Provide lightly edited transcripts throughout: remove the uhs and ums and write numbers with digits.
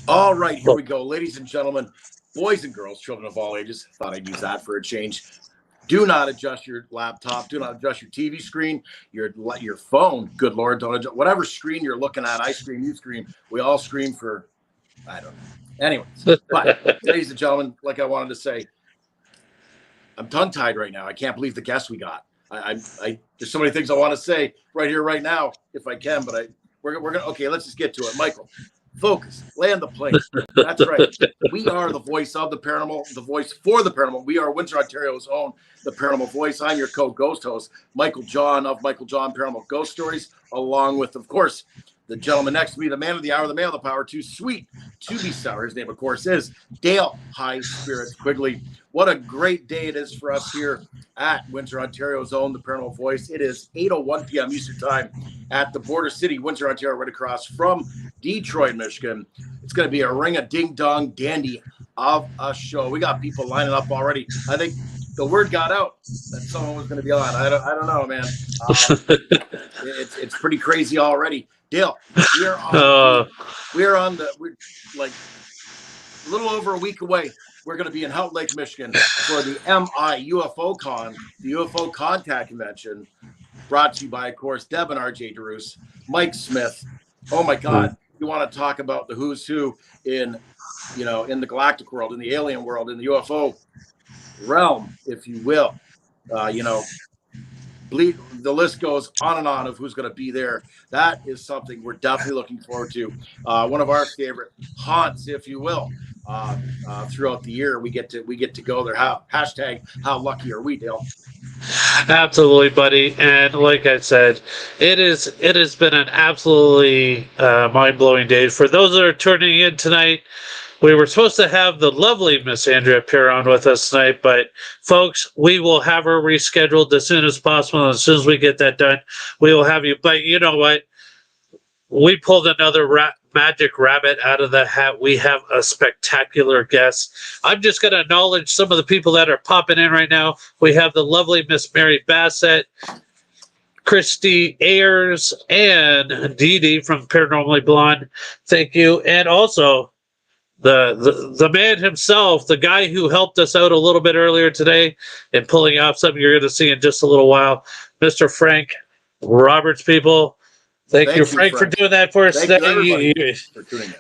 All right, here we go. Ladies and gentlemen, boys and girls, children of all ages. Thought I'd use that for a change. Do not adjust your laptop. Do not adjust your TV screen, your phone. Good Lord, don't adjust. Whatever screen you're looking at, I scream, you scream. We all scream for, I don't know. Anyways, but ladies and gentlemen, like I wanted to say, I'm tongue-tied right now. I can't believe the guest we got. There's so many things I want to say right here, right now, if I can, but we're gonna, okay, let's just get to it. Michael, focus, land the plane. That's right. We are the voice of the paranormal, the voice for the paranormal. We are Windsor, Ontario's own The Paranormal Voice. I'm your co-ghost host, Michael John of Michael John Paranormal Ghost Stories, along with, of course, the gentleman next to me, the man of the hour, the man of the power, too sweet to be sour. His name, of course, is Dale High Spirits Quigley. What a great day it is for us here at Windsor, Ontario's own The Paranormal Voice. It is 8:01 p.m. Eastern Time at the border city, Windsor, Ontario, right across from Detroit, Michigan. It's going to be a ring-a-ding-dong dandy of a show. We got people lining up already. I think the word got out that someone was going to be on. I don't know, man. It's pretty crazy already. Dale, we're like a little over a week away. We're going to be in Houghton Lake, Michigan for the MI UFO Con, the UFO Contact Convention, brought to you by, of course, Deb and RJ DeRoos, Mike Smith. Oh my God. You want to talk about the who's who in the galactic world, in the alien world, in the UFO realm, if you will. The list goes on and on of who's going to be there. That is something we're definitely looking forward to. One of our favorite haunts, if you will, throughout the year. We get to go there. Hashtag how lucky are we, Dale? Absolutely, buddy. And like I said, it has been an absolutely mind-blowing day. For those that are turning in tonight, we were supposed to have the lovely Miss Andrea Perron with us tonight, but folks, we will have her rescheduled as soon as possible. As soon as we get that done, we will have you. But you know what? We pulled another magic rabbit out of the hat. We have a spectacular guest. I'm just going to acknowledge some of the people that are popping in right now. We have the lovely Miss Mary Bassett, Christy Ayers, and Dee Dee from Paranormally Blonde. Thank you. And also the man himself, the guy who helped us out a little bit earlier today and pulling off something you're going to see in just a little while, Mr. Frank Roberts, people. Thank you, Frank, for doing that for us today.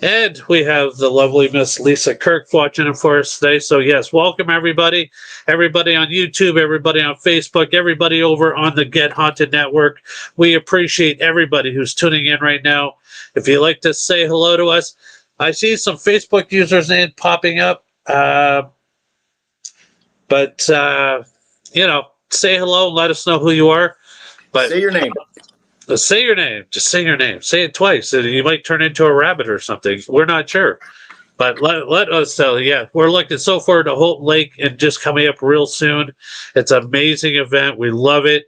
And we have the lovely Miss Lisa Kirk watching it for us today. So, yes, welcome everybody. Everybody on YouTube, everybody on Facebook, everybody over on the Get Haunted Network. We appreciate everybody who's tuning in right now. If you'd like to say hello to us, I see some Facebook users in popping up. But say hello and let us know who you are. But say your name. Say your name. Just say your name. Say it twice. You might turn into a rabbit or something. We're not sure. But let us tell you, yeah, we're looking so forward to Houghton Lake and just coming up real soon. It's an amazing event. We love it.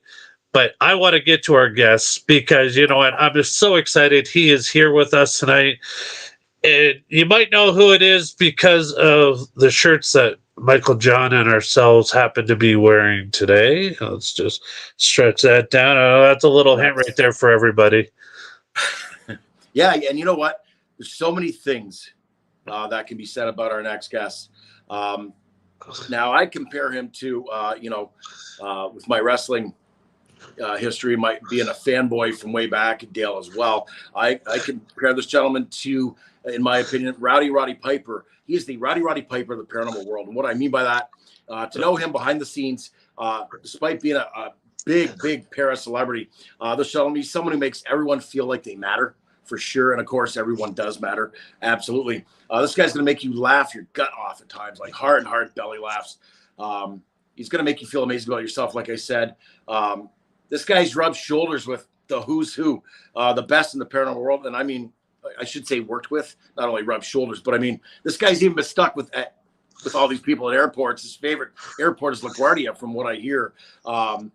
But I want to get to our guests because, you know what, I'm just so excited. He is here with us tonight. And you might know who it is because of the shirts that Michael John and ourselves happen to be wearing today. Let's just stretch that down. Oh, that's a little hint right there for everybody. Yeah, and you know what? There's so many things that can be said about our next guest. Now, I compare him to, with my wrestling history, being a fanboy from way back, Dale as well. I compare this gentleman to, in my opinion, Roddy Piper. He is the Roddy Piper of the paranormal world. And what I mean by that, to know him behind the scenes, despite being a big para celebrity, this gentleman, he's someone who makes everyone feel like they matter, for sure. And of course, everyone does matter. Absolutely. This guy's going to make you laugh your gut off at times, like hard belly laughs. He's going to make you feel amazing about yourself. Like I said, this guy's rubbed shoulders with the who's who, the best in the paranormal world. And I mean, I should say worked with, not only rubbed shoulders, but I mean, this guy's even been stuck with all these people at airports. His favorite airport is LaGuardia, from what I hear.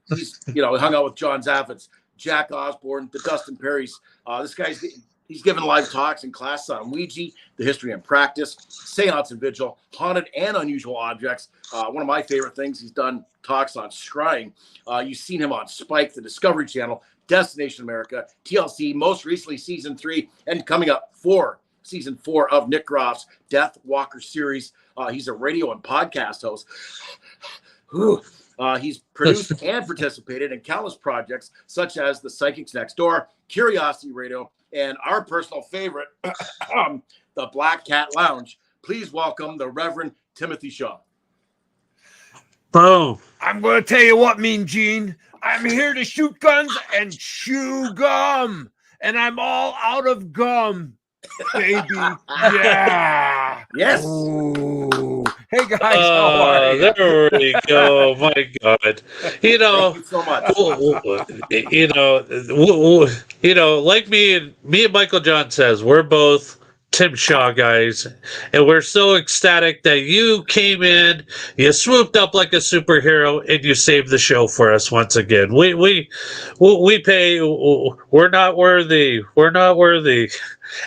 He's, hung out with John Zaffis, Jack Osborne, the Dustin Perrys. This guy's, he's given live talks and classes on Ouija, the history and practice, seance and vigil, haunted and unusual objects. One of my favorite things, he's done talks on scrying. You've seen him on Spike, the Discovery Channel, Destination America, TLC, most recently season 3, and coming up season 4 of Nick Groff's Death Walker series. He's a radio and podcast host. He's produced and participated in countless projects such as The Psychics Next Door, Curiosity Radio, and our personal favorite, the Black Cat Lounge. Please welcome the Reverend Timothy Shaw. Boom. I'm going to tell you what, Mean Gene. I'm here to shoot guns and chew gum. And I'm all out of gum, baby. Yeah. Yes. Ooh. Hey, guys. How are you? There we go. My God. Thank you so much. Like me and Michael John says, we're both Tim Shaw guys, and we're so ecstatic that you came in, you swooped up like a superhero, and you saved the show for us once again. We pay. We're not worthy. We're not worthy.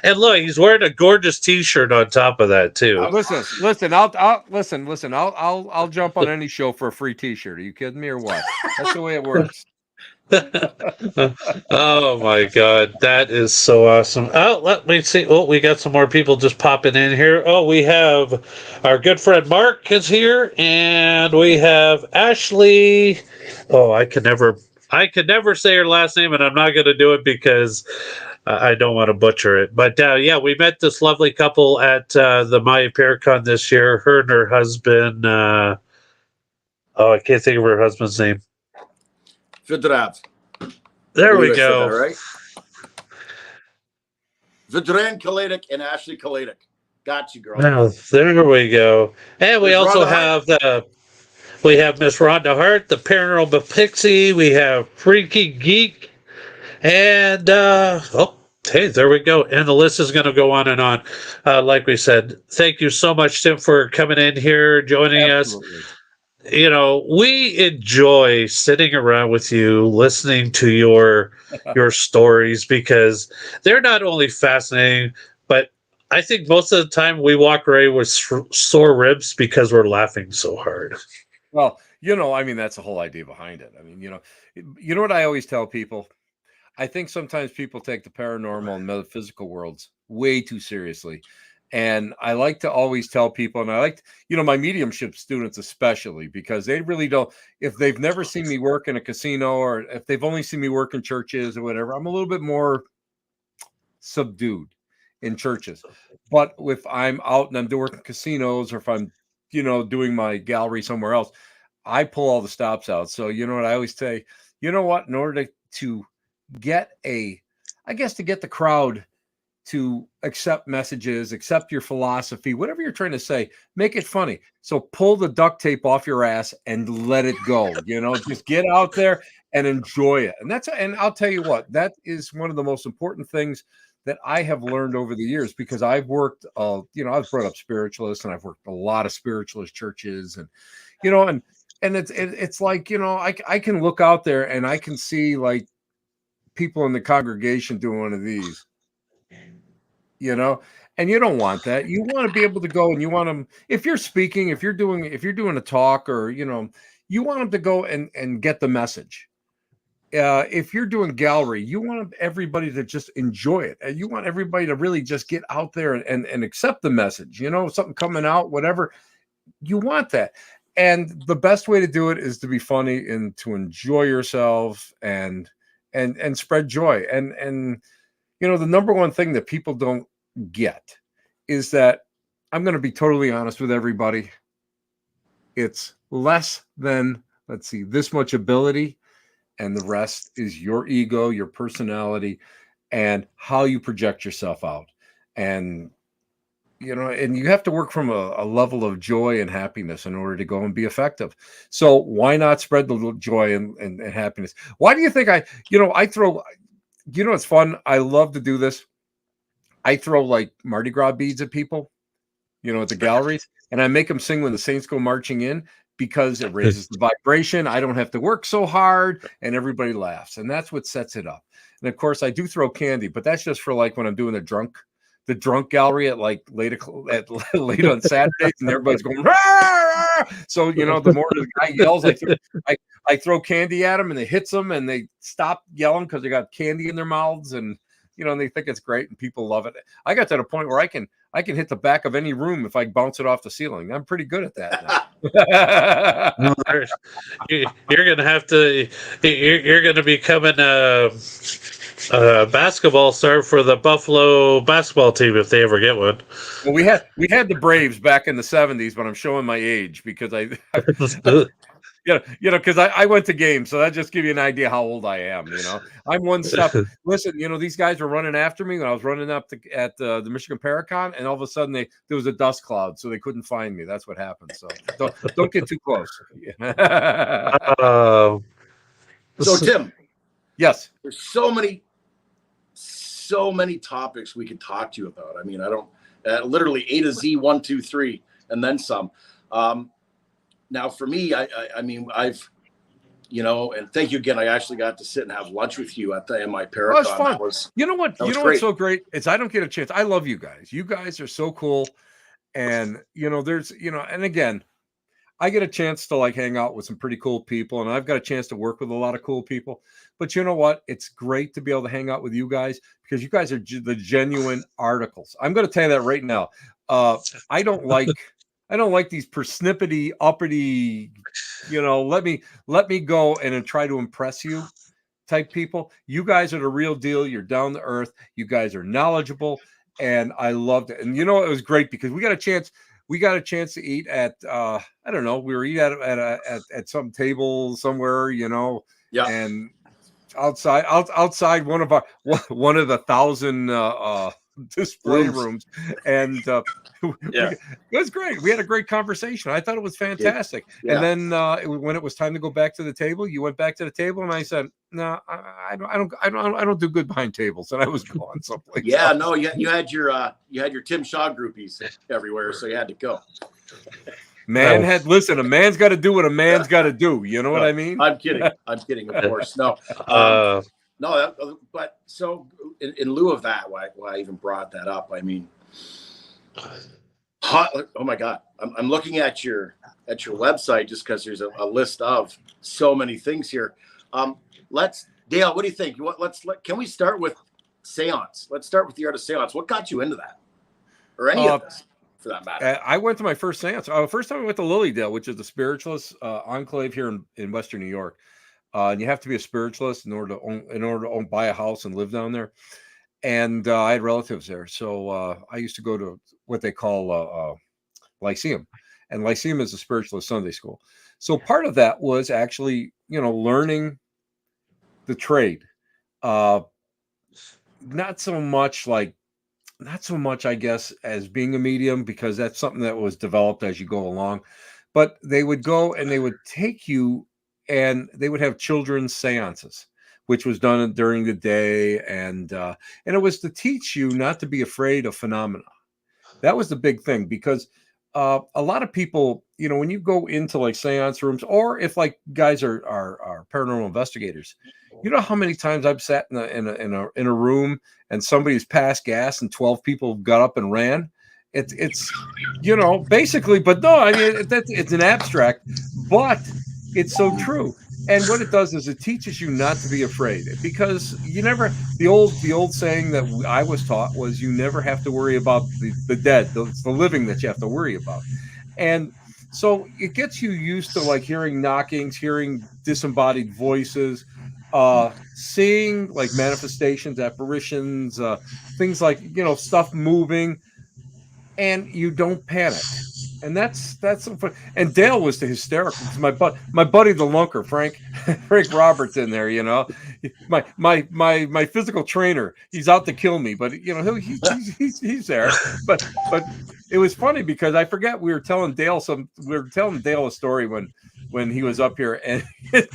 And look, he's wearing a gorgeous T-shirt on top of that too. Listen. I'll jump on any show for a free T-shirt. Are you kidding me or what? That's the way it works. Oh my God, that is so awesome. Oh, let me see. Oh, we got some more people just popping in here. Oh, we have our good friend Mark is here, and we have Ashley. Oh, I could never say her last name, and I'm not going to do it because I don't want to butcher it. But yeah, we met this lovely couple at the Maya Paracon this year. Her and her husband. I can't think of her husband's name. Vidrav. There we go. That, right? Vidran Kaledik and Ashley Kaledik. Got you, girl. Now, there we go. And we also have Miss Rhonda Hart, the Paranormal Pixie. We have Freaky Geek. And, hey, there we go. And the list is going to go on and on. Like we said, thank you so much, Tim, for coming in here, joining us. We enjoy sitting around with you, listening to your stories, because they're not only fascinating, but I think most of the time we walk away with sore ribs because we're laughing so hard. Well, that's the whole idea behind it. I mean, you know what I always tell people? I think sometimes people take the paranormal and metaphysical worlds way too seriously. And I like to always tell people, and I like, my mediumship students especially, because they really don't, if they've never seen me work in a casino, or if they've only seen me work in churches or whatever, I'm a little bit more subdued in churches. But if I'm out and I'm working casinos, or if I'm, doing my gallery somewhere else, I pull all the stops out. So, what I always say, in order to get to get the crowd to accept messages, accept your philosophy, whatever you're trying to say, make it funny. So pull the duct tape off your ass and let it go. Just get out there and enjoy it. And I'll tell you what, that is one of the most important things that I have learned over the years, because I've worked, I've brought up spiritualists, and I've worked a lot of spiritualist churches, and, and it's like, I can look out there and I can see like people in the congregation doing one of these. And you don't want that. You want to be able to go, and you want them, if you're speaking, if you're doing a talk, or, you want them to go and get the message. If you're doing gallery, you want everybody to just enjoy it. And you want everybody to really just get out there and accept the message, something coming out, whatever. You want that. And the best way to do it is to be funny and to enjoy yourself and spread joy. And the number one thing that people don't get is that, I'm going to be totally honest with everybody, it's less than, this much ability, and the rest is your ego, your personality, and how you project yourself out. And and you have to work from a level of joy and happiness in order to go and be effective. So why not spread the joy and happiness? Why do you think I throw, it's fun. I love to do this. I throw like Mardi Gras beads at people, at the galleries, and I make them sing when the Saints go marching in because it raises the vibration. I don't have to work so hard, and everybody laughs, and that's what sets it up. And of course, I do throw candy, but that's just for like when I'm doing the drunk gallery at like late on Saturdays, and everybody's going. Rah! So the more the guy yells, I throw candy at them, and it hits them, and they stop yelling because they got candy in their mouths, and and they think it's great, and people love it. I got to the point where I can hit the back of any room if I bounce it off the ceiling. I'm pretty good at that now. You're gonna have to. You're gonna become a basketball star for the Buffalo basketball team if they ever get one. Well, we had the Braves back in the 70s, but I'm showing my age because because I went to games, so that just give you an idea how old I am. I'm one step. Listen, these guys were running after me when I was running up at the Michigan Paracon, and all of a sudden there was a dust cloud, so they couldn't find me. That's what happened. So don't get too close. So Tim, yes, there's so many topics we could talk to you about. I mean, I don't literally A to Z, 1, 2, 3, and then some. Now, for me, I mean, I've, and thank you again. I actually got to sit and have lunch with you at the MI Paracon. Well, it's fun. What's so great? It's I don't get a chance. I love you guys. You guys are so cool, and there's and again, I get a chance to like hang out with some pretty cool people, and I've got a chance to work with a lot of cool people. But you know what? It's great to be able to hang out with you guys because you guys are the genuine articles. I'm going to tell you that right now. I don't like these persnippety, uppity, let me go and try to impress you type people. You guys are the real deal. You're down to earth. You guys are knowledgeable, and I loved it. And it was great because we got a chance to eat at I don't know. We were eating at some table somewhere, Yeah. And outside one of the 1,000 display rooms, and it was great. We had a great conversation. I thought it was fantastic. Yeah. And then when it was time to go back to the table, you went back to the table, and I said, "No, I don't do good behind tables," and I was going someplace. Yeah, else. No, you had your Tim Shaw groupies everywhere, so you had to go. A man's got to do what a man's got to do. You know what I mean? I'm kidding, of course. No, no. But so in lieu of that, why I even brought that up? I mean, oh my God, I'm looking at your website just because there's a list of so many things here. Dale, what do you think? Can we start with seance? Let's start with the art of seance. What got you into that, or any of this? For that matter. I went to my first seance. First time I went to Lilydale, which is the spiritualist enclave here in Western New York. And you have to be a spiritualist in order to buy a house and live down there. And I had relatives there, so I used to go to what they call Lyceum, and Lyceum is a spiritualist Sunday school. So part of that was actually learning the trade. Not so much, I guess, as being a medium, because that's something that was developed as you go along. But they would go and they would take you, and they would have children's seances, which was done during the day, and it was to teach you not to be afraid of phenomena. That was the big thing, because a lot of people, when you go into like seance rooms, or if like guys are paranormal investigators, how many times I've sat in a room and somebody's passed gas and 12 people got up and ran. It's basically, but no, I mean it's an abstract, but it's so true. And what it does is it teaches you not to be afraid, because the old saying that I was taught was you never have to worry about the dead. It's the living that you have to worry about. And so it gets you used to like hearing knockings, hearing disembodied voices, seeing like manifestations, apparitions, things like, stuff moving, and you don't panic. And that's so fun. And Dale was the hysterical. My buddy the lunker, Frank Roberts in there. My physical trainer. He's out to kill me, but he's there. But it was funny because I forget we were telling Dale a story when he was up here, and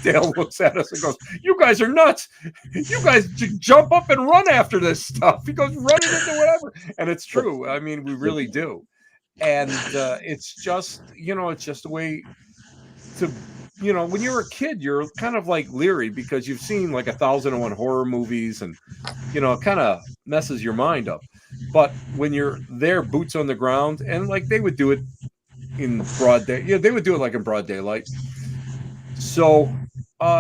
Dale looks at us and goes, "You guys are nuts! You guys jump up and run after this stuff." He goes, "Run it into whatever," and it's true. I mean, we really do. And it's just a way to, when you're a kid, you're kind of like leery because you've seen like 1,001 horror movies, and it kind of messes your mind up. But when you're there, boots on the ground, and like they would do it in broad day, they would do it like in broad daylight, so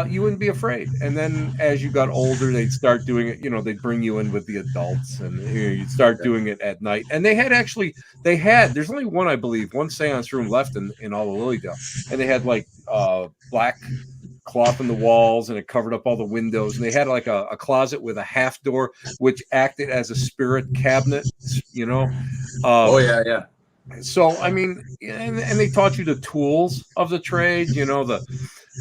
you wouldn't be afraid. And then as you got older, they'd start doing it. They'd bring you in with the adults, and you'd start doing it at night. And there's only one, I believe, one seance room left in all of Lilydale, and they had like black cloth in the walls, and it covered up all the windows. And they had like a closet with a half door, which acted as a spirit cabinet. Oh yeah. So I mean, and they taught you the tools of the trade.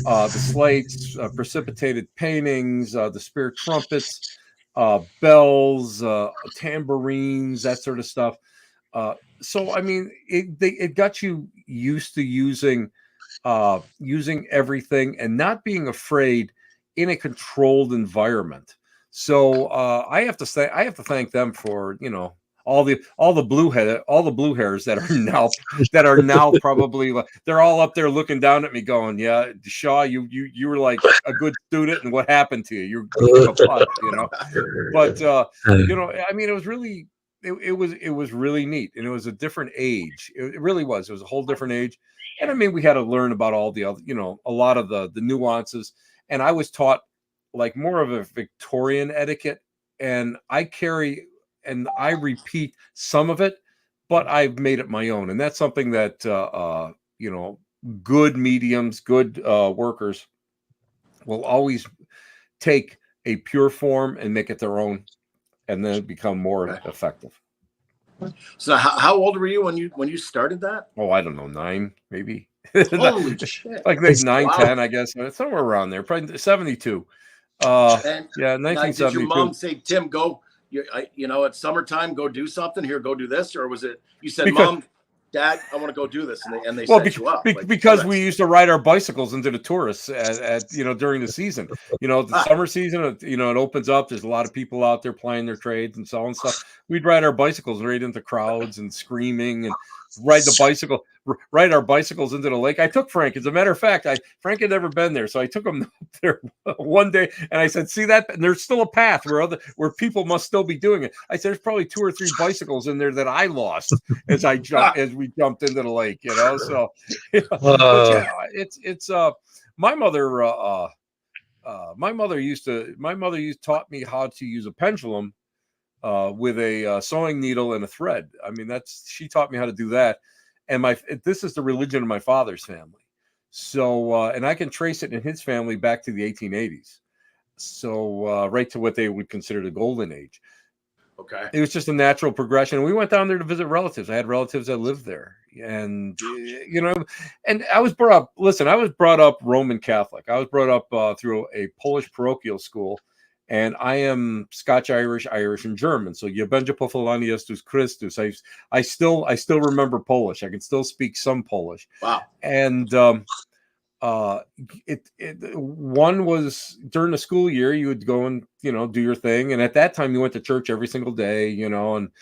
The slates, precipitated paintings, the spirit trumpets, bells, tambourines, that sort of stuff. So I mean, it got you used to using everything and not being afraid in a controlled environment. So I have to thank them for all the blue hairs that are now probably, they're all up there looking down at me going, "Yeah, Shaw, you were like a good student, and what happened to you? You're a putt, But I mean, it was really it was really neat, and it was a different age. It really was. It was a whole different age, and I mean, we had to learn about all the other, a lot of the nuances, and I was taught like more of a Victorian etiquette, and I repeat some of it, but I've made it my own. And that's something that, good mediums, good workers will always take a pure form and make it their own, and then become more effective. So how old were you when you started that? Oh, I don't know, 9, maybe. Holy shit. Like 9, wow. 10, I guess. Somewhere around there, probably 72. Yeah, 1972. Did your mom say, "Tim, go, it's summertime, go do something here, go do this," or was it you said, "Mom, Dad, I want to go do this," and they set you up? Because we used to ride our bicycles into the tourists at during the season. The summer season, it opens up. There's a lot of people out there playing their trades and selling stuff. We'd ride our bicycles right into crowds and screaming, and ride our bicycles into the lake. I took Frank. As a matter of fact, Frank had never been there, so I took him there one day, and I said, "See that? And there's still a path where people must still be doing it." I said, "There's probably 2 or 3 bicycles in there that I lost as we jumped into the lake." So it's my mother. My mother taught me how to use a pendulum with a sewing needle and a thread. I mean, she taught me how to do that. And this is the religion of my father's family. So, and I can trace it in his family back to the 1880s. So, right to what they would consider the golden age. Okay. It was just a natural progression. We went down there to visit relatives. I had relatives that lived there. And, and I was brought up Roman Catholic. I was brought up through a Polish parochial school. And I am Scotch, Irish, and German. So "Je będzie pochwalony Jezus Chrystus." I still remember Polish. I can still speak some Polish. Wow. And one was during the school year, you would go and do your thing. And at that time, you went to church every single day. And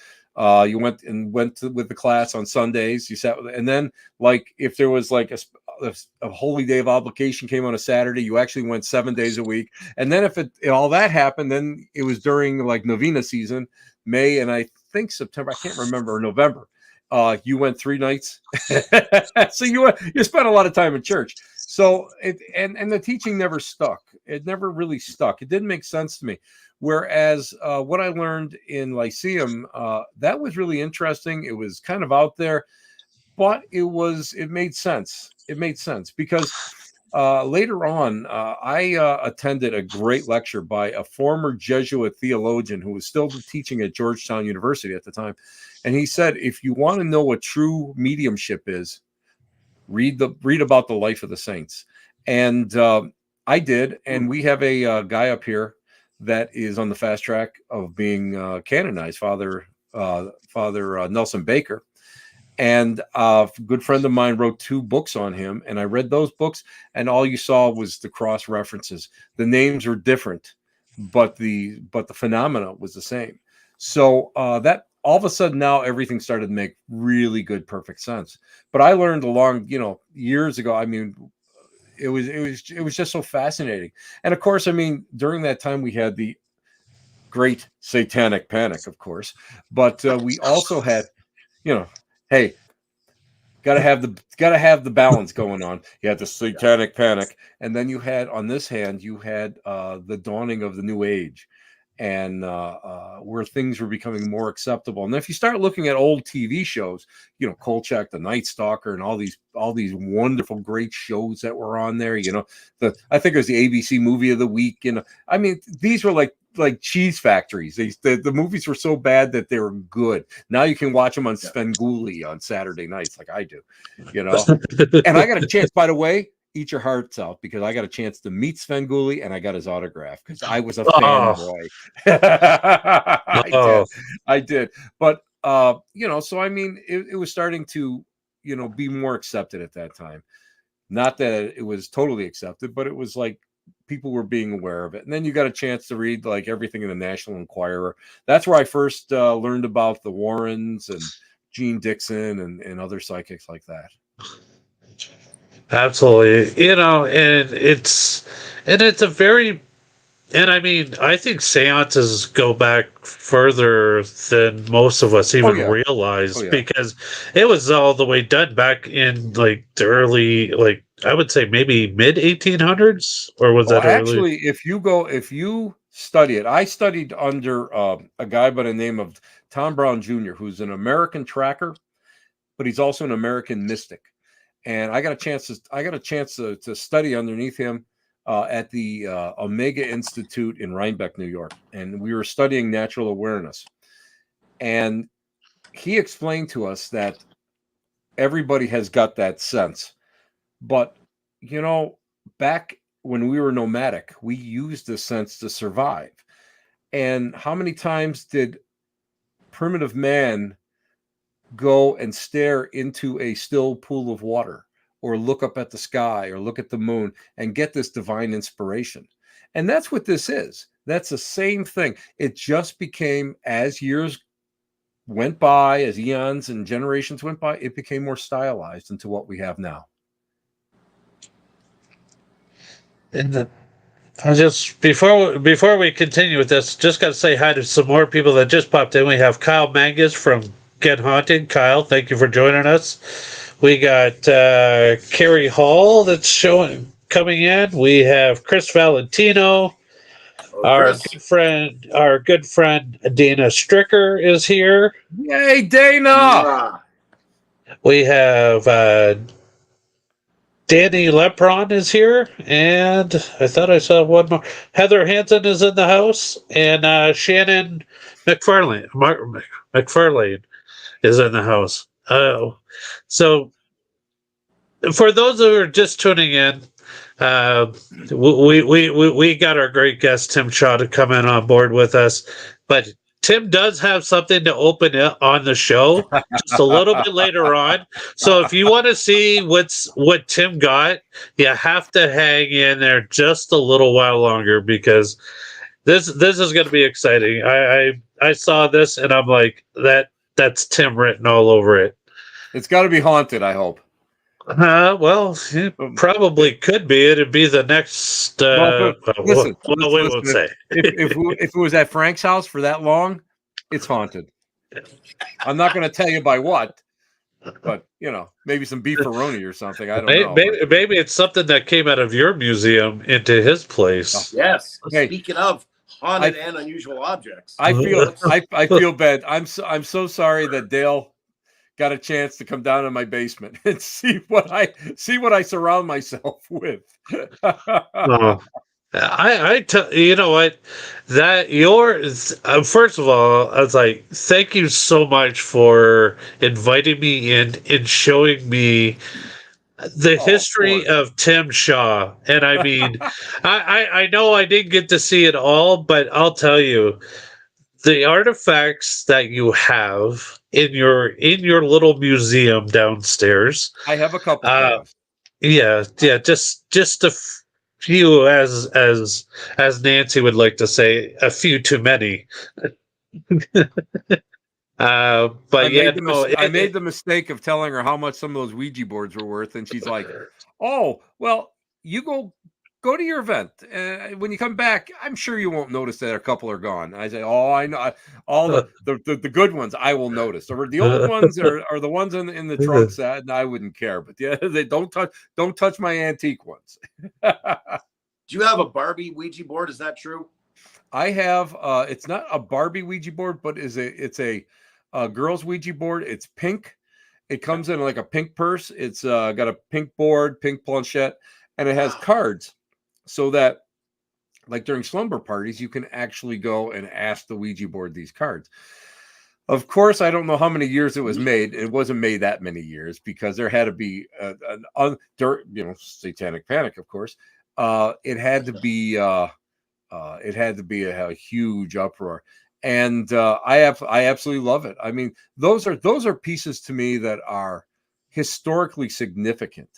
you went with the class on Sundays. You sat with, and then like if there was like a holy day of obligation came on a Saturday, you actually went 7 days a week. And then if all that happened, then it was during like novena season, May and I think September, I can't remember, or November. You went 3 nights. So you spent a lot of time in church. So and the teaching never stuck. It never really stuck. It didn't make sense to me. Whereas what I learned in Lyceum, that was really interesting. It was kind of out there, but it made sense. It made sense because later on, I attended a great lecture by a former Jesuit theologian who was still teaching at Georgetown University at the time. And he said, if you want to know what true mediumship is, read about the life of the saints. And I did. And we have a guy up here that is on the fast track of being canonized, Father Nelson Baker. And a good friend of mine wrote 2 books on him, and I read those books, and all you saw was the cross references. The names were different, but the phenomena was the same. So that all of a sudden now everything started to make really good, perfect sense. But I learned along, years ago. I mean, it was just so fascinating. And of course, I mean, during that time we had the great satanic panic, of course, but we also had, hey, gotta have the balance going on. You had the satanic panic, and then you had on this hand, you had the dawning of the new age, and where things were becoming more acceptable. And if you start looking at old TV shows, Kolchak, the Night Stalker, and all these wonderful, great shows that were on there. I think it was the ABC Movie of the Week. I mean, these were like cheese factories. The movies were so bad that they were good. Now you can watch them on Svengoolie on Saturday nights, like I do. And I got a chance, by the way. Eat your hearts out, because I got a chance to meet Svengoolie and I got his autograph because I was a fanboy. I did. But so I mean, it was starting to be more accepted at that time. Not that it was totally accepted, but it was like people were being aware of it. And then you got a chance to read like everything in the National Enquirer. That's where I first learned about the Warrens and Gene Dixon and other psychics like that. Absolutely. And it's a very, and I mean, I think seances go back further than most of us even realize, because it was all the way done back in like the early, like I would say maybe mid 1800s, or was that actually early? If you study it, I studied under a guy by the name of Tom Brown Jr., who's an American tracker, but he's also an American mystic. And I got a chance to study underneath him at the Omega Institute in Rhinebeck, New York. And we were studying natural awareness. And he explained to us that everybody has got that sense. But, back when we were nomadic, we used this sense to survive. And how many times did primitive man go and stare into a still pool of water, or look up at the sky, or look at the moon and get this divine inspiration? And that's what this is. That's the same thing. It just became, as years went by, as eons and generations went by, it became more stylized into what we have now. And I just before we continue with this, just got to say hi to some more people that just popped in. We have Kyle Mangus from Get Haunted. Kyle, thank you for joining us. We got Carrie Hall that's coming in. We have Chris Valentino. Our good friend Dana Stricker is here. Yay, Dana! Yeah. We have Danny Lepron is here, and I thought I saw one more. Heather Hansen is in the house, and Shannon McFarlane is in the house. So for those who are just tuning in, we got our great guest Tim Shaw to come in on board with us, but Tim does have something to open on the show just a little bit later on. So if you want to see what Tim got, you have to hang in there just a little while longer, because this is going to be exciting. I saw this and I'm like, that's Tim written all over it. It's got to be haunted, I hope. Well, it probably could be. It'd be the next. Listen, we won't say. if it was at Frank's house for that long, it's haunted. I'm not going to tell you by what, but maybe some beefaroni or something. I don't know. Maybe it's something that came out of your museum into his place. Yes. Hey, speaking of haunted and unusual objects, I feel bad. I'm so sorry that Dale got a chance to come down in my basement and see what I surround myself with. Oh, you know what, that yours. First of all, I was like, thank you so much for inviting me in and showing me the Oh, of history course. of Tim Shaw. And I mean, I know I didn't get to see it all, but I'll tell you, the artifacts that you have in your little museum downstairs. I have a couple, Uh, Travis. yeah, just a few, as Nancy would like to say, a few too many. But yeah, no, I made the mistake of telling her how much some of those Ouija boards were worth, and she's like, "Oh, well, you go to your event. When you come back, I'm sure you won't notice that a couple are gone." I say, "Oh, I know all the good ones. I will notice. Or the old ones are the ones in the trunk set, and I wouldn't care. But yeah, they don't touch my antique ones." Do you have a Barbie Ouija board? Is that true? I have. It's not a Barbie Ouija board, but it's a girl's Ouija board. It's pink. It comes in like a pink purse. It's got a pink board, pink planchette, and it has cards, so that like during slumber parties, you can actually go and ask the Ouija board these cards. Of course, I don't know how many years it was made. It wasn't made that many years because there had to be satanic panic. Of course, it had to be. It had to be a huge uproar, and I absolutely love it. I mean, those are pieces to me that are historically significant,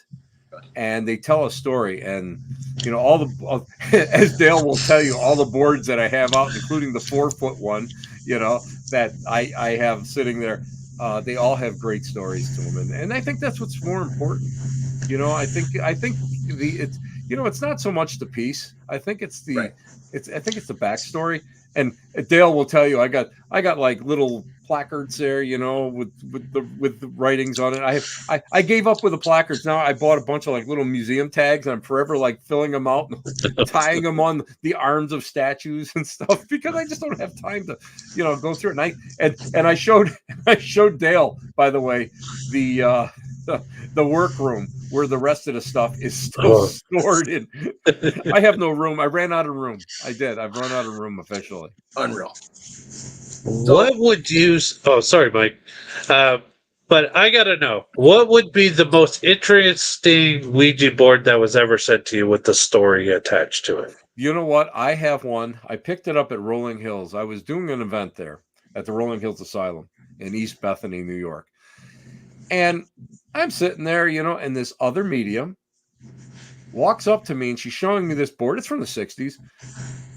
and they tell a story. And you know, as Dale will tell you, all the boards that I have out, including the 4-foot one, you know, that I have sitting there, they all have great stories to them, and I think that's what's more important. You know, I think it's it's not so much the piece. I think it's the the backstory. And Dale will tell you, I got like little placards there, you know, with the writings on it. I gave up with the placards. Now I bought a bunch of like little museum tags, and I'm forever like filling them out and tying them on the arms of statues and stuff because I just don't have time to, go through it. And I showed Dale, by the way, the workroom where the rest of the stuff is still stored in. I have no room. I ran out of room. I've run out of room officially. Unreal. What would you? Oh, sorry, Mike. But I gotta know, what would be the most interesting Ouija board that was ever sent to you with the story attached to it? You know what? I have one. I picked it up at Rolling Hills. I was doing an event there at the Rolling Hills Asylum in East Bethany, New York. And I'm sitting there, and this other medium walks up to me and she's showing me this board. It's from the 60s.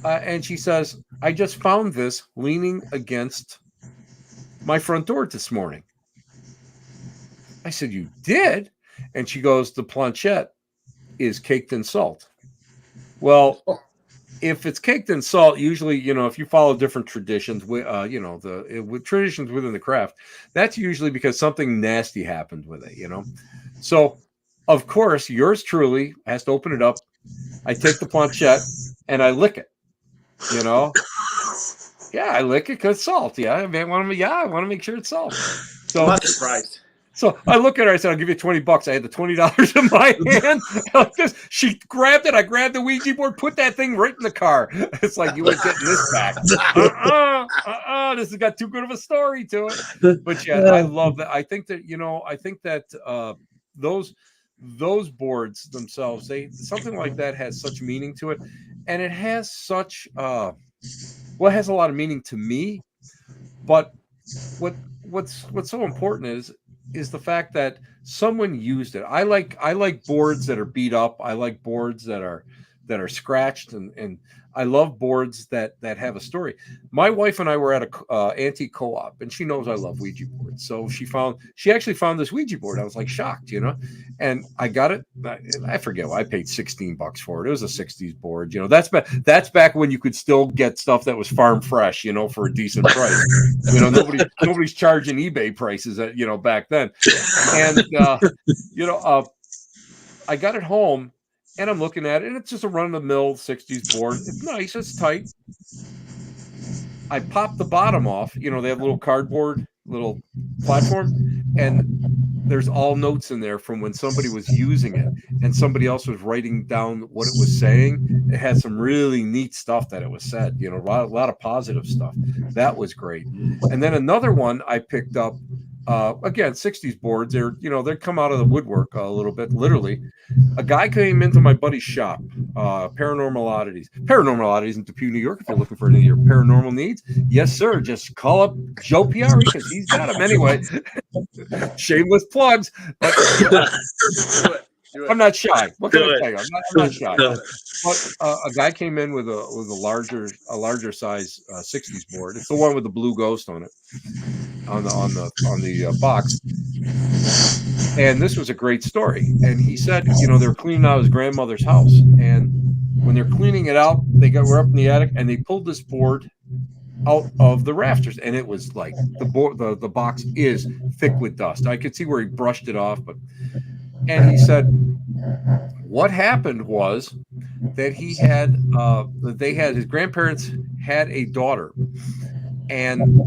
And she says, "I just found this leaning against my front door this morning." I said, "You did?" And she goes, "The planchette is caked in salt." Well, if it's caked in salt, usually, if you follow different traditions, with traditions within the craft, that's usually because something nasty happened with it, So, of course, yours truly has to open it up. I take the planchette and I lick it, Yeah, I lick it because salt. Yeah, I want to make sure it's salt. So I'm not surprised. So I look at her. I said, "I'll give you $20." I had the $20 in my hand. She grabbed it. I grabbed the Ouija board, put that thing right in the car. It's like, "You ain't getting this back." This has got too good of a story to it. But yeah, I love that. I think that those boards themselves, something like that has such meaning to it, and it has such it has a lot of meaning to me. But what's so important is the fact that someone used it. I like boards that are beat up. I like boards that are scratched, and I love boards that have a story. My wife and I were at a antique co-op, and she knows I love Ouija boards. So she actually found this Ouija board. I was like shocked, and I got it. I forget what I paid $16 for it. It was a 60s board. That's back when you could still get stuff that was farm fresh, for a decent price. Nobody's charging eBay prices back then. And I got it home. And I'm looking at it, and it's just a run-of-the-mill 60s board. It's nice, it's tight. I popped the bottom off. They have little cardboard, little platform, and there's all notes in there from when somebody was using it and somebody else was writing down what it was saying. It had some really neat stuff that it was said, you know, a lot of positive stuff. That was great. And then another one I picked up, again, 60s boards. They're, you know, they come out of the woodwork a little bit, literally. A guy came into my buddy's shop, Paranormal Oddities in Depew, New York. If you're looking for any of your paranormal needs, yes, sir. Just call up Joe Piari because he's got them anyway. Shameless plugs. But do it. I'm not shy. What can I tell you? I'm not shy. But a guy came in with a larger size 60s board. It's the one with the blue ghost on it, on the box. And this was a great story. And he said, you know, they're cleaning out his grandmother's house, and when they're cleaning it out, we're up in the attic, and they pulled this board out of the rafters, and it was like the box is thick with dust. I could see where he brushed it off, and he said what happened was that his grandparents had a daughter, and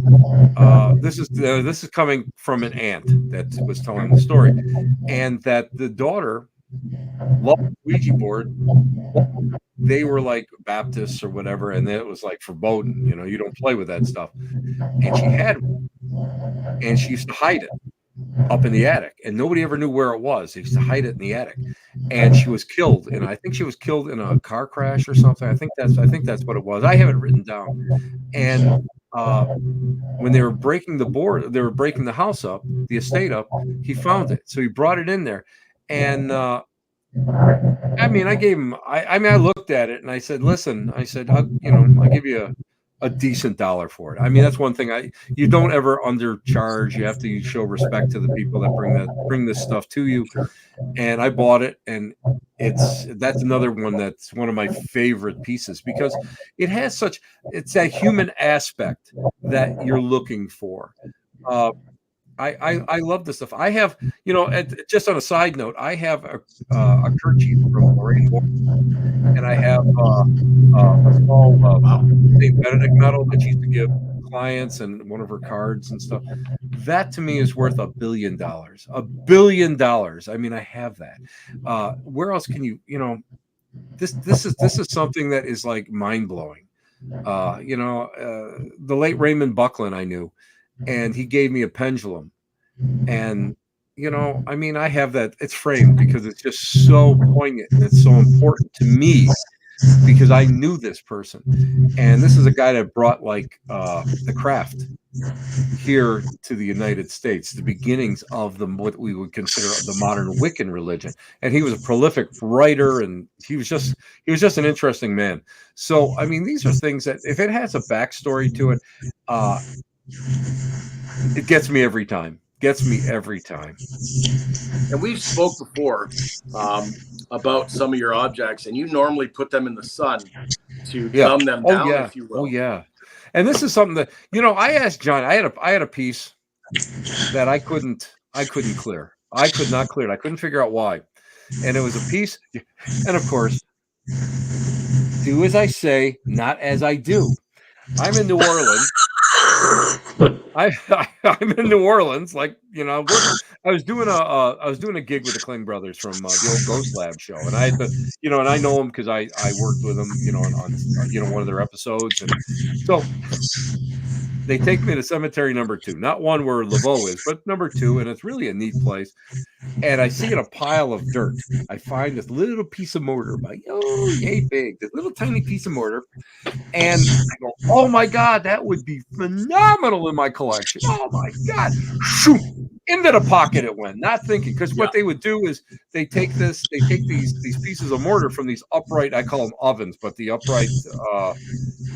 this is coming from an aunt that was telling the story, and that the daughter loved the Ouija board. They were like Baptists or whatever, and it was like verboten. You know, you don't play with that stuff. And she had one, and she used to hide it up in the attic, and nobody ever knew where it was. They used to hide it in the attic, and she was killed. And I think she was killed in a car crash or something. I think that's what it was. I have it written down. And when they were breaking the house up, the estate up, he found it. So he brought it in there. And I mean, I looked at it and I said, listen, I'll give you a decent dollar for it. I mean, that's one thing you don't ever undercharge. You have to show respect to the people that bring this stuff to you. And I bought it, and that's another one that's one of my favorite pieces because it's that human aspect that you're looking for. I love this stuff. I have, just on a side note, I have a kerchief from Lorraine, and I have a small St. Benedict medal that she used to give clients and one of her cards and stuff. That to me is worth $1 billion. $1 billion. I mean, I have that. Where else can this is something that is like mind blowing. The late Raymond Buckland I knew, and he gave me a pendulum, and I mean, I have that. It's framed because it's just so poignant and it's so important to me because I knew this person, and this is a guy that brought like the craft here to the United States, the beginnings of what we would consider the modern Wiccan religion. And he was a prolific writer, and he was just an interesting man. So I mean, these are things that if it has a backstory to it, it gets me every time. And we've spoke before about some of your objects, and you normally put them in the sun to dumb them down, if you will. Oh yeah. And this is something that I asked John. I had a piece that I couldn't clear. I could not clear it. I couldn't figure out why. And it was a piece. And of course, do as I say, not as I do. I'm in New Orleans. I'm in New Orleans, like I was doing a gig with the Kling brothers from the old Ghost Lab show, and I had to, and I know them because I worked with them, on one of their episodes, and so they take me to cemetery number 2, not one where Laveau is, but number 2, and it's really a neat place. And I see in a pile of dirt, I find this little piece of mortar, yay big, this little tiny piece of mortar. And I go, oh my God, that would be phenomenal in my collection. Oh my God. Shoot. Into the pocket it went, not thinking. Because what they would do is they take these pieces of mortar from these upright, I call them ovens, but the upright,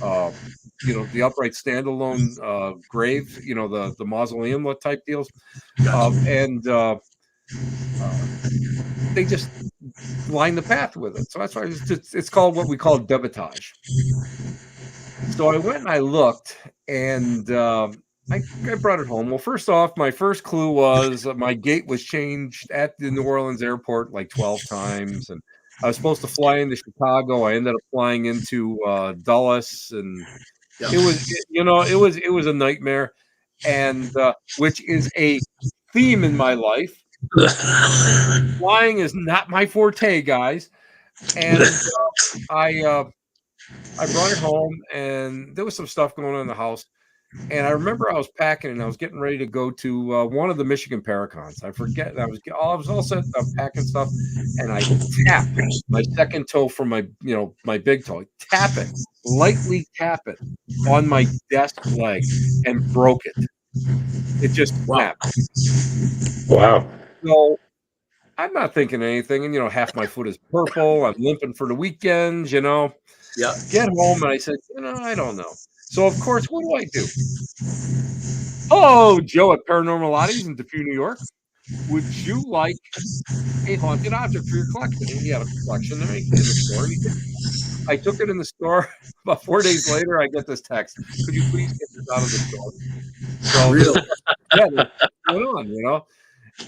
the upright standalone grave, the mausoleum type deals. And they just line the path with it. So that's why it's called what we call debitage. So I went and I looked, and I brought it home. Well, first off, my first clue was my gate was changed at the New Orleans airport like 12 times, and I was supposed to fly into Chicago. I ended up flying into Dulles, and it was a nightmare. and which is a theme in my life. Flying is not my forte, guys. And I brought it home, and there was some stuff going on in the house. And I remember I was packing, and I was getting ready to go to one of the Michigan Paracons. I forget. I was all set up packing stuff, and I tap my second toe from my big toe. Tap it, lightly tap it on my desk leg, and broke it. It just snapped. Wow. So I'm not thinking anything, and half my foot is purple. I'm limping for the weekend. Yeah. Get home, and I said, I don't know. So of course, what do I do? Hello, Joe at Paranormal Oddities in DePuy, New York. Would you like a haunted object for your collection? And he had a collection there in the store. And I took it in the store. About 4 days later, I get this text. Could you please get this out of the store? So Really? yeah, what's going on,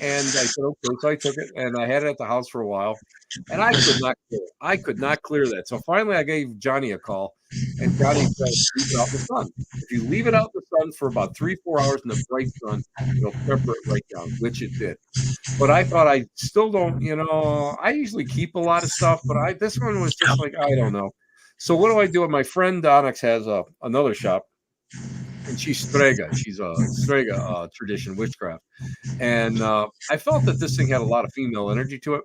And I said, okay. So I took it, and I had it at the house for a while, and I could not clear it. I could not clear that. So finally, I gave Johnny a call, and Johnny said, leave it out in the sun. If you leave it out in the sun for about 3-4 hours in the bright sun, it'll temper it right down, which it did. But I thought I still don't, I usually keep a lot of stuff, but this one was just like, I don't know. So what do I do? My friend Onyx has another shop, and she's Strega. She's a Strega tradition witchcraft. And I felt that this thing had a lot of female energy to it.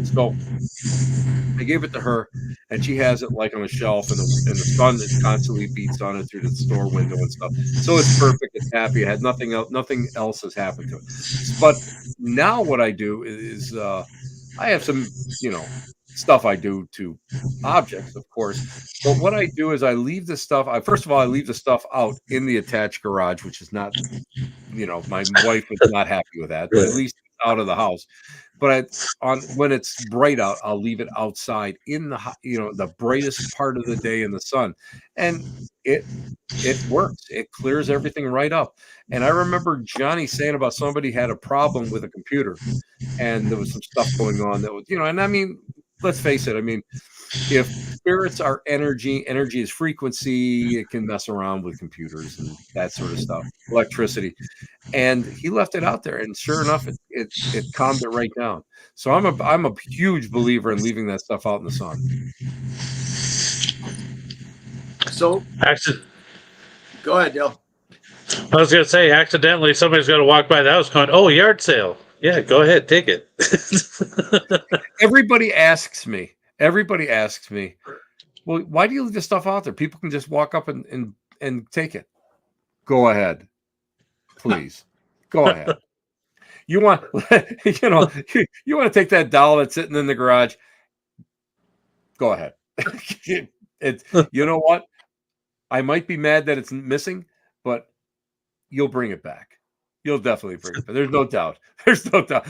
So I gave it to her, and she has it like on a shelf, and the sun that constantly beats on it through the store window and stuff. So it's perfect. It's happy. It had nothing else has happened to it. But now what I do is I have some, stuff I do to objects, of course. But what I do is I leave the stuff. First of all, I leave the stuff out in the attached garage, which is not, my wife was not happy with that. But at least it's out of the house. But when it's bright out, I'll leave it outside in the brightest part of the day in the sun, and it works. It clears everything right up. And I remember Johnny saying about somebody had a problem with a computer, and there was some stuff going on that was, and I mean, let's face it. I mean, if spirits are energy is frequency, it can mess around with computers and that sort of stuff, electricity. And he left it out there, and sure enough, it calmed it right down. So I'm a huge believer in leaving that stuff out in the sun. So, go ahead, Dale. I was going to say, accidentally, somebody's going to walk by the house going, "Oh, yard sale." Yeah, go ahead, take it. Everybody asks me, well, why do you leave this stuff out there? People can just walk up and take it. Go ahead. Please. Go ahead. You want, you want to take that doll that's sitting in the garage? Go ahead. You know what? I might be mad that it's missing, but you'll bring it back. You'll definitely bring it back. There's no doubt. There's no doubt.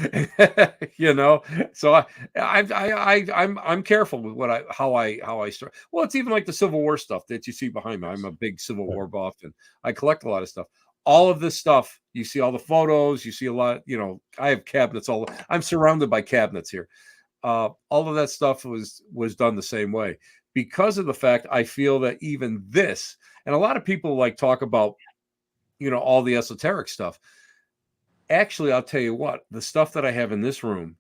So I'm careful with how I start. Well, it's even like the Civil War stuff that you see behind me. I'm a big Civil War buff, and I collect a lot of stuff. All of this stuff, you see all the photos, you see a lot, I have cabinets I'm surrounded by cabinets here. All of that stuff was done the same way because of the fact I feel that even this, and a lot of people talk about, all the esoteric stuff. Actually, I'll tell you what, the stuff that I have in this room,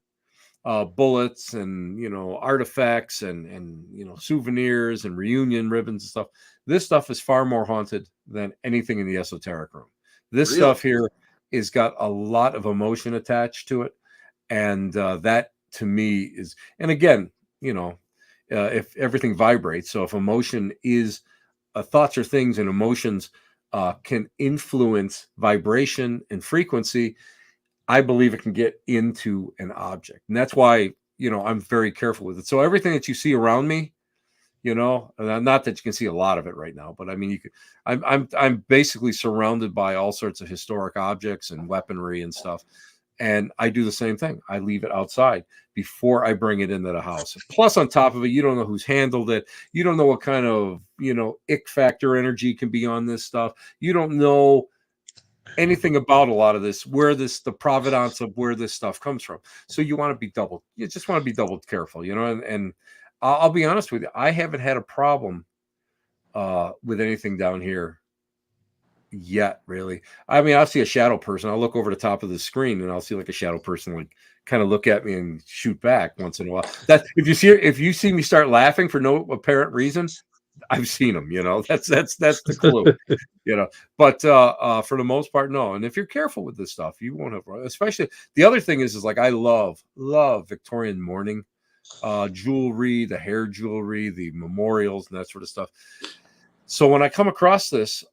bullets and, artifacts and souvenirs and reunion ribbons and stuff. This stuff is far more haunted than anything in the esoteric room. This stuff here has got a lot of emotion attached to it. And that to me is, and again, if everything vibrates, so if emotion is thoughts are things and emotions can influence vibration and frequency, I believe it can get into an object. And that's why, I'm very careful with it. So everything that you see around me, not that you can see a lot of it right now, but I mean, I'm basically surrounded by all sorts of historic objects and weaponry and stuff. And I do the same thing. I leave it outside before I bring it into the house. Plus, on top of it, you don't know who's handled it. You don't know what kind of, ick factor energy can be on this stuff. You don't know anything about a lot of this, the provenance of where this stuff comes from. So you just want to be double careful, and I'll be honest with you. I haven't had a problem with anything down here yet, really. I mean, I'll see a shadow person. I'll look over the top of the screen and I'll see like a shadow person like kind of look at me and shoot back once in a while. That if you see me start laughing for no apparent reason, I've seen them, you know. That's the clue, you know. But for the most part, no. And if you're careful with this stuff, you won't have, especially the other thing is like I love Victorian mourning jewelry, the hair jewelry, the memorials, and that sort of stuff. So when I come across this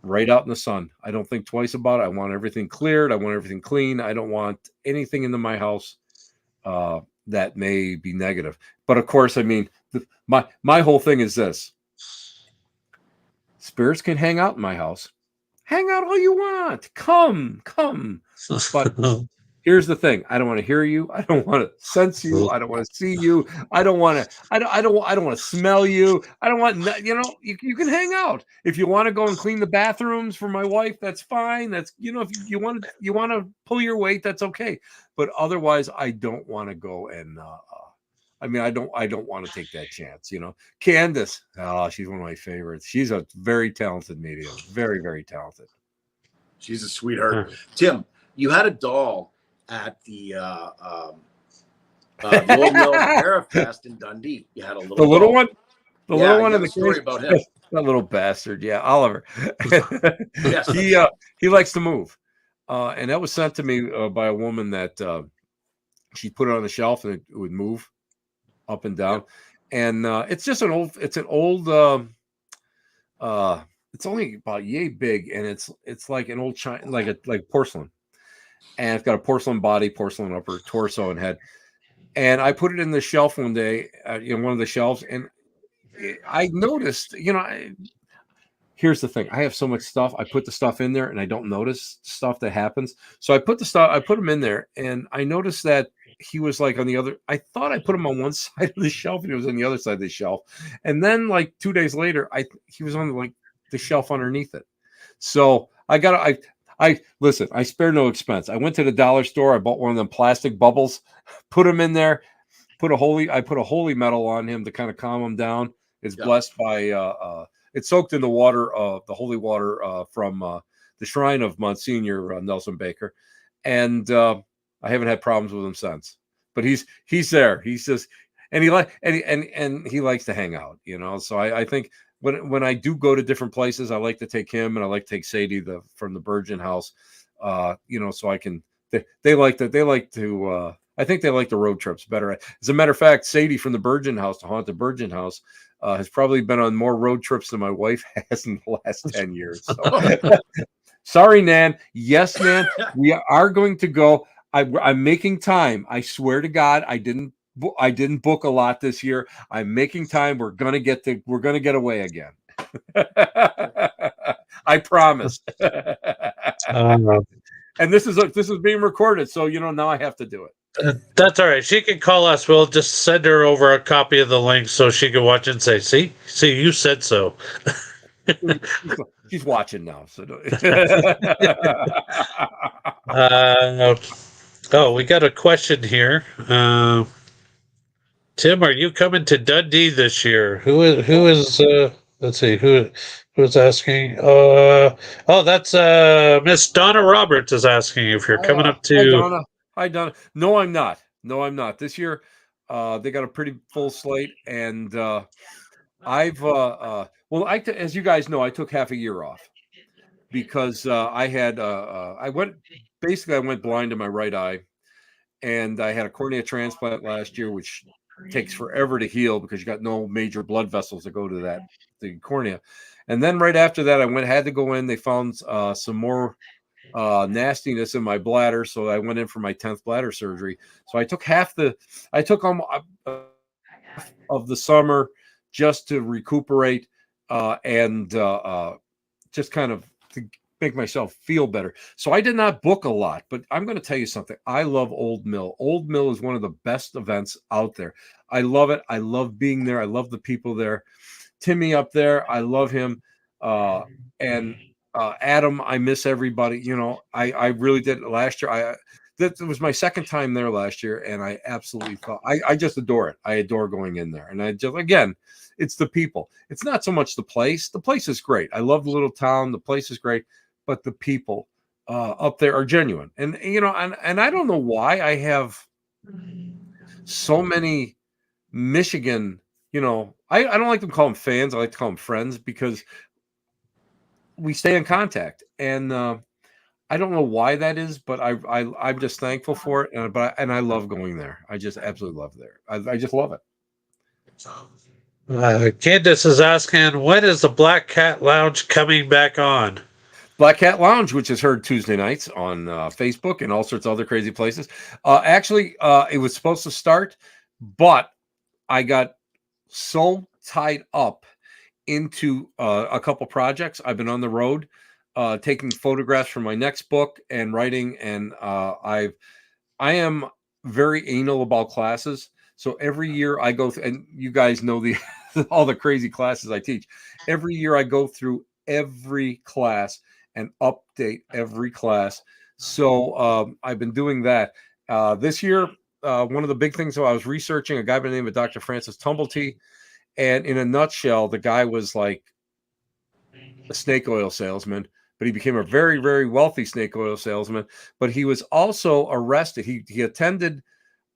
right out in the sun, I don't think twice about it. I want everything cleared. I want everything clean. I don't want anything into my house that may be negative. But of course, I mean, my whole thing is this: spirits can hang out in my house. Hang out all you want. Come. But here's the thing: I don't want to hear you. I don't want to sense you. I don't want to see you. I don't want to. I don't want to smell you. I don't want. You know, you can hang out if you want to go and clean the bathrooms for my wife. That's fine. That's, you know, if you want to pull your weight, that's okay. But otherwise, I don't want to go and. I mean, I don't want to take that chance. You know, Candace. Oh, she's one of my favorites. She's a very talented medium. Very, very talented. She's a sweetheart. Tim, you had a doll at the Old Mill Parafest in Dundee. You had a little little one. The yeah, little one in in the story about him. That little bastard. Yeah, Oliver. Yes. He likes to move, and that was sent to me by a woman that she put it on the shelf and it would move up and down. And it's just an old. It's only about yay big, and it's like an old china, like porcelain. And it's got a porcelain body, porcelain upper torso and head. And I put it in the shelf one day, one of the shelves, and I noticed, here's the thing: I have so much stuff. I put the stuff in there, and I don't notice stuff that happens. So I put him in there, and I noticed that he was like on the other. I thought I put him on one side of the shelf, and he was on the other side of the shelf. And then, like 2 days later, he was on like the shelf underneath it. So I listen, I spare no expense. I went to the dollar store. I bought one of them plastic bubbles, put them in there, I put a holy metal on him to kind of calm him down. It's blessed by, it's soaked in the water, the holy water from the shrine of Monsignor Nelson Baker. And I haven't had problems with him since. But he's there. He's just, and he likes to hang out, So I think when I do go to different places, I like to take him and I like to take Sadie from the Virgin House, so I can. I think they like the road trips better. As a matter of fact, Sadie from the Virgin House to haunt the Virgin House has probably been on more road trips than my wife has in the last 10 years. So. Sorry, Nan. Yes, Nan. We are going to go. I'm making time. I swear to God, I didn't book a lot this year. I'm making time. We're gonna get away again. I promise. And this is being recorded, so now I have to do it. That's all right. She can call us. We'll just send her over a copy of the link so she can watch and say, "See, you said so." She's watching now, so. We got a question here. Tim, are you coming to Dundee this year? Who is? Let's see who's asking. That's Miss Donna Roberts is asking if you're coming up to. Hi, Donna. No, I'm not. This year, they got a pretty full slate, and as you guys know, I took half a year off because I went blind in my right eye, and I had a cornea transplant last year, which takes forever to heal because you got no major blood vessels that go to the cornea. And then right after that, I had to go in. They found some more nastiness in my bladder, so I went in for my 10th bladder surgery. So I took of the summer just to recuperate and just kind of to make myself feel better. So I did not book a lot, but I'm going to tell you something. I love Old Mill. Old Mill is one of the best events out there. I love it. I love being there. I love the people there. Timmy up there, I love him. And Adam, I miss everybody. I really did last year. that was my second time there last year, and I absolutely thought I just adore it. I adore going in there, and I just, again, it's the people. It's not so much the place. The place is great. I love the little town. The place is great, but the people up there are genuine. And and I don't know why I have so many Michigan. I don't like to call them fans. I like to call them friends because we stay in contact. And I don't know why that is, but I'm just thankful for it. And I love going there. I just absolutely love there. I just love it. Candace is asking, when is the Black Cat Lounge coming back on? Black Cat Lounge, which is heard Tuesday nights on Facebook and all sorts of other crazy places. Actually, it was supposed to start, but I got so tied up into a couple projects. I've been on the road taking photographs for my next book and writing, and I am very anal about classes. So every year I go through, and you guys know the all the crazy classes I teach. Every year I go through every class and update every class. So I've been doing that. This year, one of the big things, so I was researching a guy by the name of Dr. Francis Tumblety, and in a nutshell, the guy was like a snake oil salesman, but he became a very, very wealthy snake oil salesman. But he was also arrested. He attended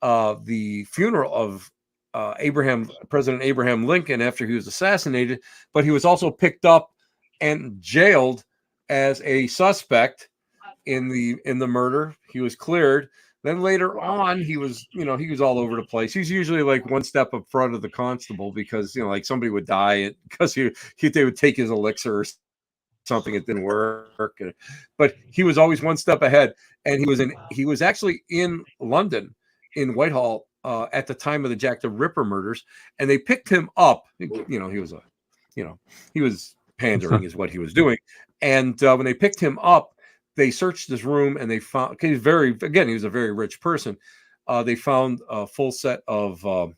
the funeral of President Abraham Lincoln after he was assassinated, but he was also picked up and jailed as a suspect in the murder. He was cleared. Then later on, he was all over the place. He's usually like one step up front of the constable because like somebody would die because they would take his elixir or something. It didn't work, but he was always one step ahead. And he was actually in London, in Whitehall, at the time of the Jack the Ripper murders, and they picked him up. He was pandering is what he was doing. And when they picked him up, they searched his room and they found, he was a very rich person. They found a full set of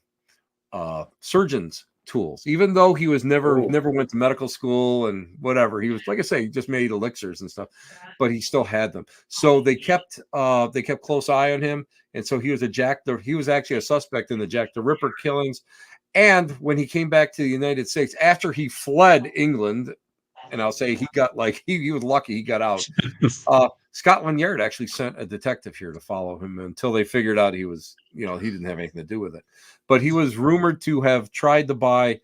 surgeon's tools, even though he was never went to medical school and whatever. He was, like I say, he just made elixirs and stuff, but he still had them. So they kept close eye on him. And so he was actually a suspect in the Jack the Ripper killings. And when he came back to the United States, after he fled England, and I'll say he got he was lucky he got out. Scotland Yard actually sent a detective here to follow him until they figured out he was, he didn't have anything to do with it. But he was rumored to have tried to buy,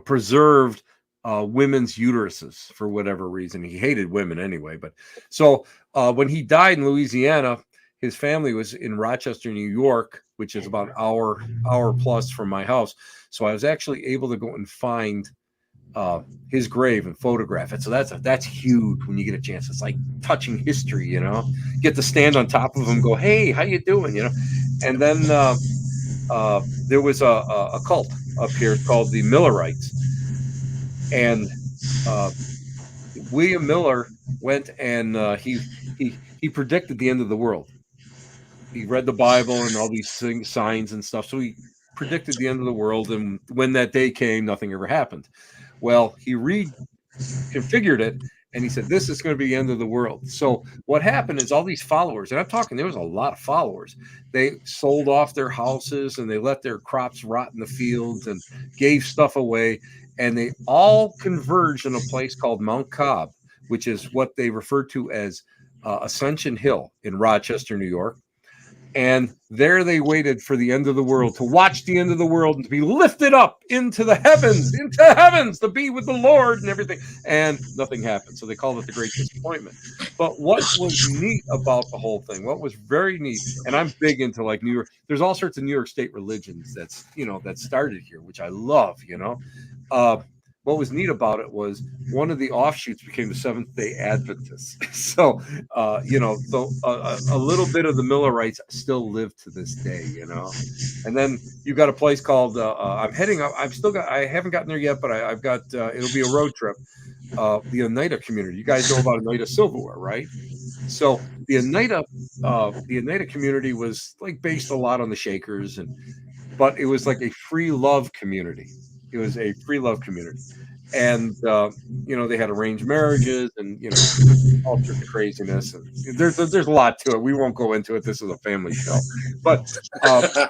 preserved women's uteruses for whatever reason. He hated women anyway. But so when he died in Louisiana, his family was in Rochester, New York, which is about an hour plus from my house. So I was actually able to go and find his grave and photograph it. So that's huge when you get a chance. It's like touching history, get to stand on top of him, go, hey, how you doing? And then there was a cult up here called the Millerites, and William Miller went and he predicted the end of the world. He read the Bible and all these signs and stuff. So he predicted the end of the world. And when that day came, nothing ever happened. Well, he reconfigured it, and he said, this is going to be the end of the world. So what happened is all these followers, and I'm talking, there was a lot of followers. They sold off their houses, and they let their crops rot in the fields and gave stuff away. And they all converged in a place called Mount Cobb, which is what they refer to as Ascension Hill in Rochester, New York. And there they waited for the end of the world, to watch the end of the world and to be lifted up into the heavens, to be with the Lord and everything. And nothing happened. So they called it the Great Disappointment. But what was neat about the whole thing, what was very neat, and I'm big into like New York, there's all sorts of New York State religions that started here, which I love, what was neat about it was one of the offshoots became the Seventh-day Adventists. So, a little bit of the Millerites still live to this day, And then you got a place called, I'm heading up, I haven't gotten there yet, but I've got, it'll be a road trip, the Oneida community. You guys know about Oneida silverware, right? So the Oneida community was like based a lot on the Shakers, but it was like a free love community. It was a free love community. and they had arranged marriages, and all sorts of craziness. And there's a lot to it. We won't go into it. This is a family show, but uh,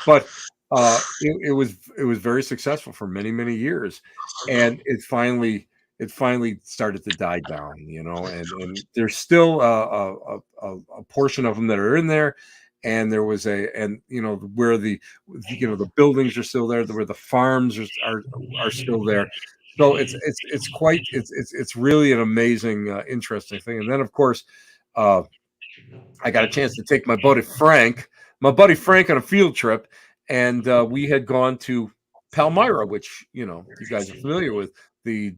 but it was very successful for many years, and it finally started to die down, and there's still a portion of them that are in there, and there was where the buildings are still there, where the farms are still there. So it's really an amazing, interesting thing. And then of course, I got a chance to take my buddy Frank on a field trip, and we had gone to Palmyra, which you guys are familiar with, the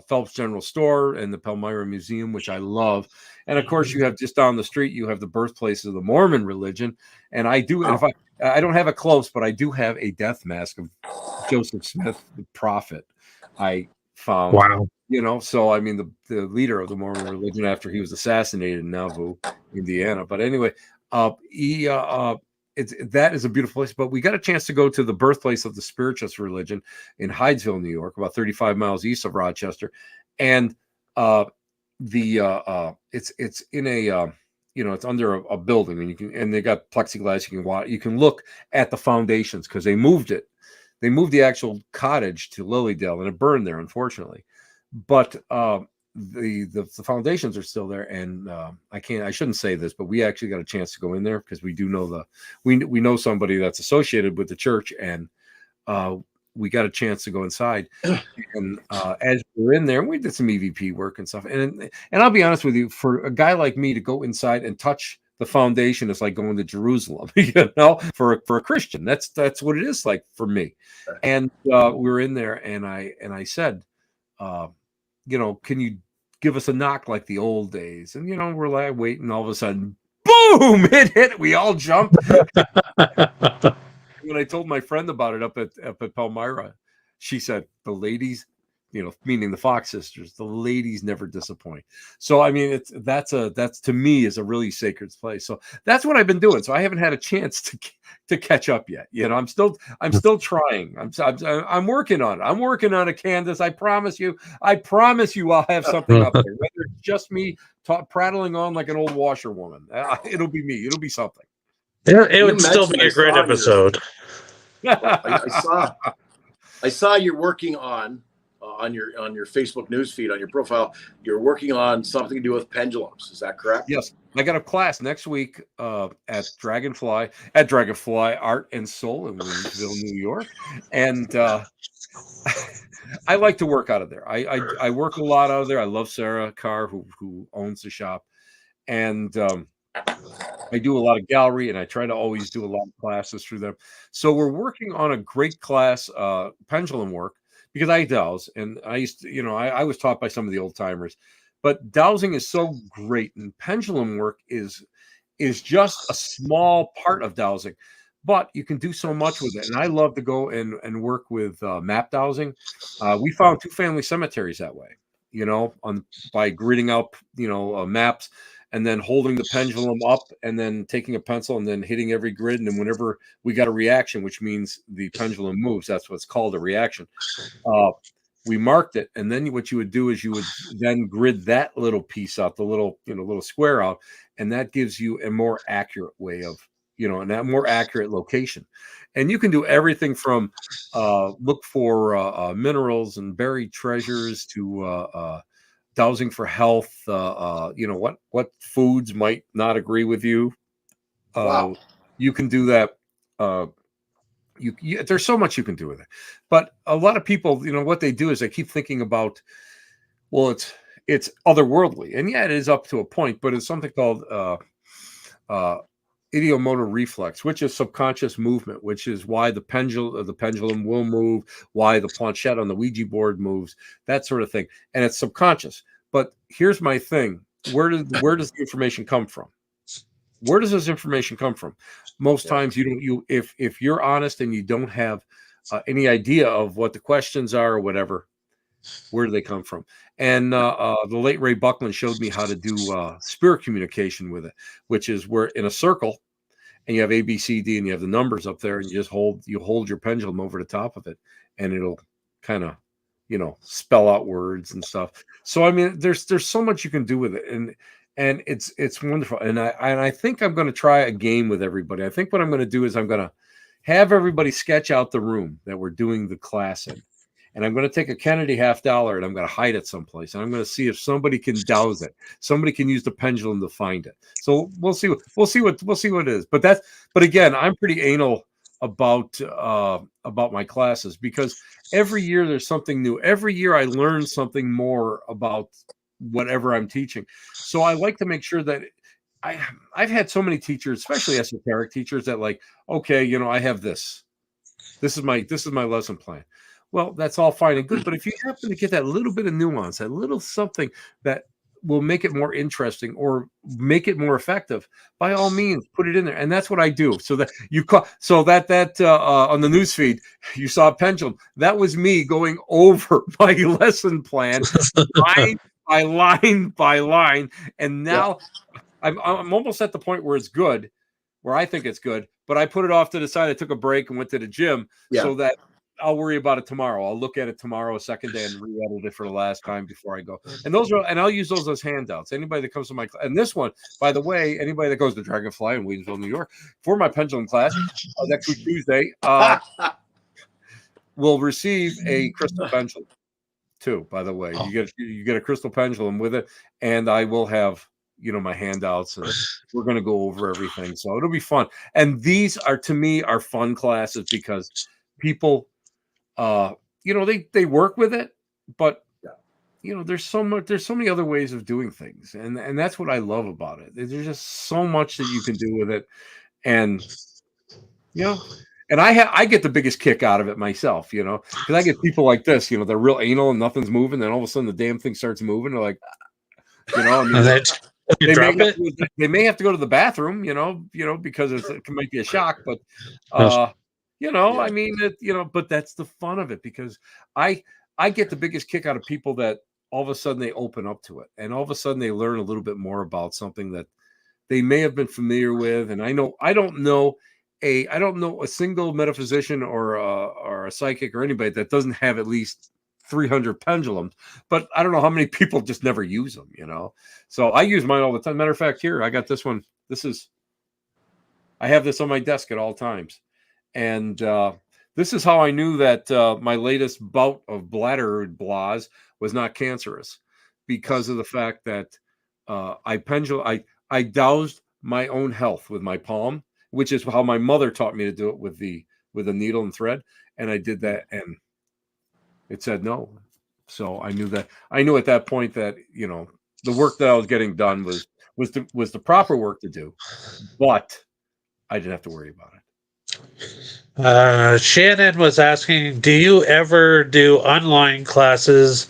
Phelps General Store and the Palmyra Museum, which I love. And of course, you have just down the street, you have the birthplace of the Mormon religion. And I do, if I don't have it close, but I do have a death mask of Joseph Smith, the prophet. I found, Wow. So I mean, the leader of the Mormon religion after he was assassinated in Nauvoo, Indiana. But anyway, that is a beautiful place. But we got a chance to go to the birthplace of the spiritualist religion in Hydesville, New York, about 35 miles east of Rochester, and it's in a it's under a building, and they got plexiglass. You can look at the foundations because they moved it. They moved the actual cottage to Lilydale, and it burned there, unfortunately. But the foundations are still there, and I shouldn't say this, but we actually got a chance to go in there because we do know we know somebody that's associated with the church, and we got a chance to go inside. And as we were in there, we did some EVP work and stuff. And I'll be honest with you, for a guy like me to go inside and touch the foundation is like going to Jerusalem, for a Christian. That's what it is like for me. And we were in there, and I said, can you give us a knock like the old days? And we're like waiting, all of a sudden, boom, it hit. We all jumped. When I told my friend about it up at Palmyra, she said, the ladies, meaning the Fox sisters, the ladies never disappoint. So I mean, that's to me is a really sacred place. So that's what I've been doing. So I haven't had a chance to catch up yet. I'm still trying. I'm working on it. I'm working on it, Candace. I promise you I'll have something up there. Whether it's just me prattling on like an old washerwoman, it'll be me. It'll be something. It would still be a great episode. I saw you're working on your Facebook news feed, on your profile. You're working on something to do with pendulums. Is that correct? Yes. I got a class next week at Dragonfly Art and Soul in Williamsville, New York. And I like to work out of there. I work a lot out of there. I love Sarah Carr, who owns the shop. And I do a lot of gallery, and I try to always do a lot of classes through them. So we're working on a great class, pendulum work, because I dowse, and I used to, I was taught by some of the old timers, but dowsing is so great, and pendulum work is just a small part of dowsing, but you can do so much with it. And I love to go and work with map dowsing. We found 2 family cemeteries that way, by gridding up, maps, and then holding the pendulum up, and then taking a pencil and then hitting every grid. And then whenever we got a reaction, which means the pendulum moves, that's what's called a reaction. We marked it. And then what you would do is you would then grid that little piece out, the little square out. And that gives you a more accurate way of, and that more accurate location. And you can do everything from look for minerals and buried treasures to dowsing for health, what foods might not agree with you. Wow. You can do that. There's so much you can do with it. But a lot of people, what they do is they keep thinking about, well, it's otherworldly. And yeah, it is up to a point, but it's something called ideomotor reflex, which is subconscious movement, which is why the pendulum will move, why the planchette on the Ouija board moves, that sort of thing. And it's subconscious. But here's my thing. Where does the information come from? Where does this information come from? Most times if you're honest and you don't have any idea of what the questions are or whatever, where do they come from? And the late Ray Buckland showed me how to do spirit communication with it, which is where in a circle, and you have A, B, C, D, and you have the numbers up there, and you just hold your pendulum over the top of it, and it'll kind of, spell out words and stuff. So I mean, there's so much you can do with it, and it's wonderful. And I think I'm going to try a game with everybody. I think what I'm going to do is I'm going to have everybody sketch out the room that we're doing the class in. And I'm going to take a Kennedy $50 and I'm going to hide it someplace. And I'm going to see if somebody can douse it. Somebody can use the pendulum to find it. So we'll see what it is. But again, I'm pretty anal about my classes, because every year there's something new. Every year I learn something more about whatever I'm teaching. So I like to make sure that I've had so many teachers, especially esoteric teachers, that like, okay, I have this. This is my lesson plan. Well, that's all fine and good. But if you happen to get that little bit of nuance, that little something that will make it more interesting or make it more effective, by all means, put it in there. And that's what I do. So that on the news feed, you saw a pendulum. That was me going over my lesson plan line by line by line. And now I'm almost at the point where it's good, where I think it's good, but I put it off to the side. I took a break and went to the gym so that I'll worry about it tomorrow. I'll look at it tomorrow, second day, and re-edit it for the last time before I go. And I'll use those as handouts. Anybody that comes to my class, and this one, by the way, anybody that goes to Dragonfly in Williamsville, New York, for my pendulum class next week Tuesday, will receive a crystal pendulum too. By the way, you get a crystal pendulum with it, and I will have my handouts, and we're going to go over everything. So it'll be fun. And these are, to me, are fun classes because people. They work with it, but there's so many other ways of doing things, and that's what I love about it. There's just so much that you can do with it, and and I get the biggest kick out of it myself, because I get people like this, they're real anal and nothing's moving, then all of a sudden the damn thing starts moving. They're like, they may have to go to the bathroom, because it might be a shock, but. I mean, but that's the fun of it, because I get the biggest kick out of people that all of a sudden they open up to it, and all of a sudden they learn a little bit more about something that they may have been familiar with. And I don't know a single metaphysician or a psychic or anybody that doesn't have at least 300 pendulums, but I don't know how many people just never use them, So I use mine all the time. Matter of fact, here I got this one. I have this on my desk at all times. And this is how I knew that my latest bout of bladder blahs was not cancerous, because of the fact that I doused my own health with my palm, which is how my mother taught me to do it with a needle and thread. And I did that, and it said no. So I knew at that point that the work that I was getting done was the proper work to do, but I didn't have to worry about it. Shannon was asking, do you ever do online classes?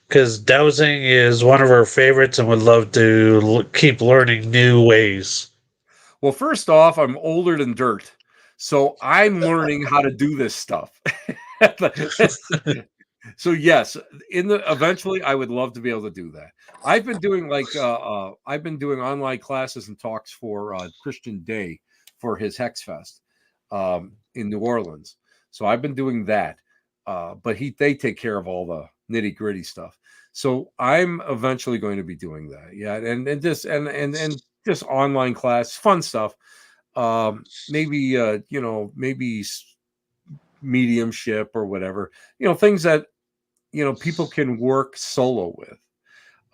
Because dowsing is one of her favorites and would love to keep learning new ways. Well, first off, I'm older than dirt, so I'm learning how to do this stuff. So yes, eventually I would love to be able to do that. I've been doing online classes and talks for Christian Day for his Hex Fest. In New Orleans, so I've been doing that, but they take care of all the nitty gritty stuff. So I'm eventually going to be doing that, and just online class, fun stuff. Maybe maybe mediumship or whatever, things that people can work solo with.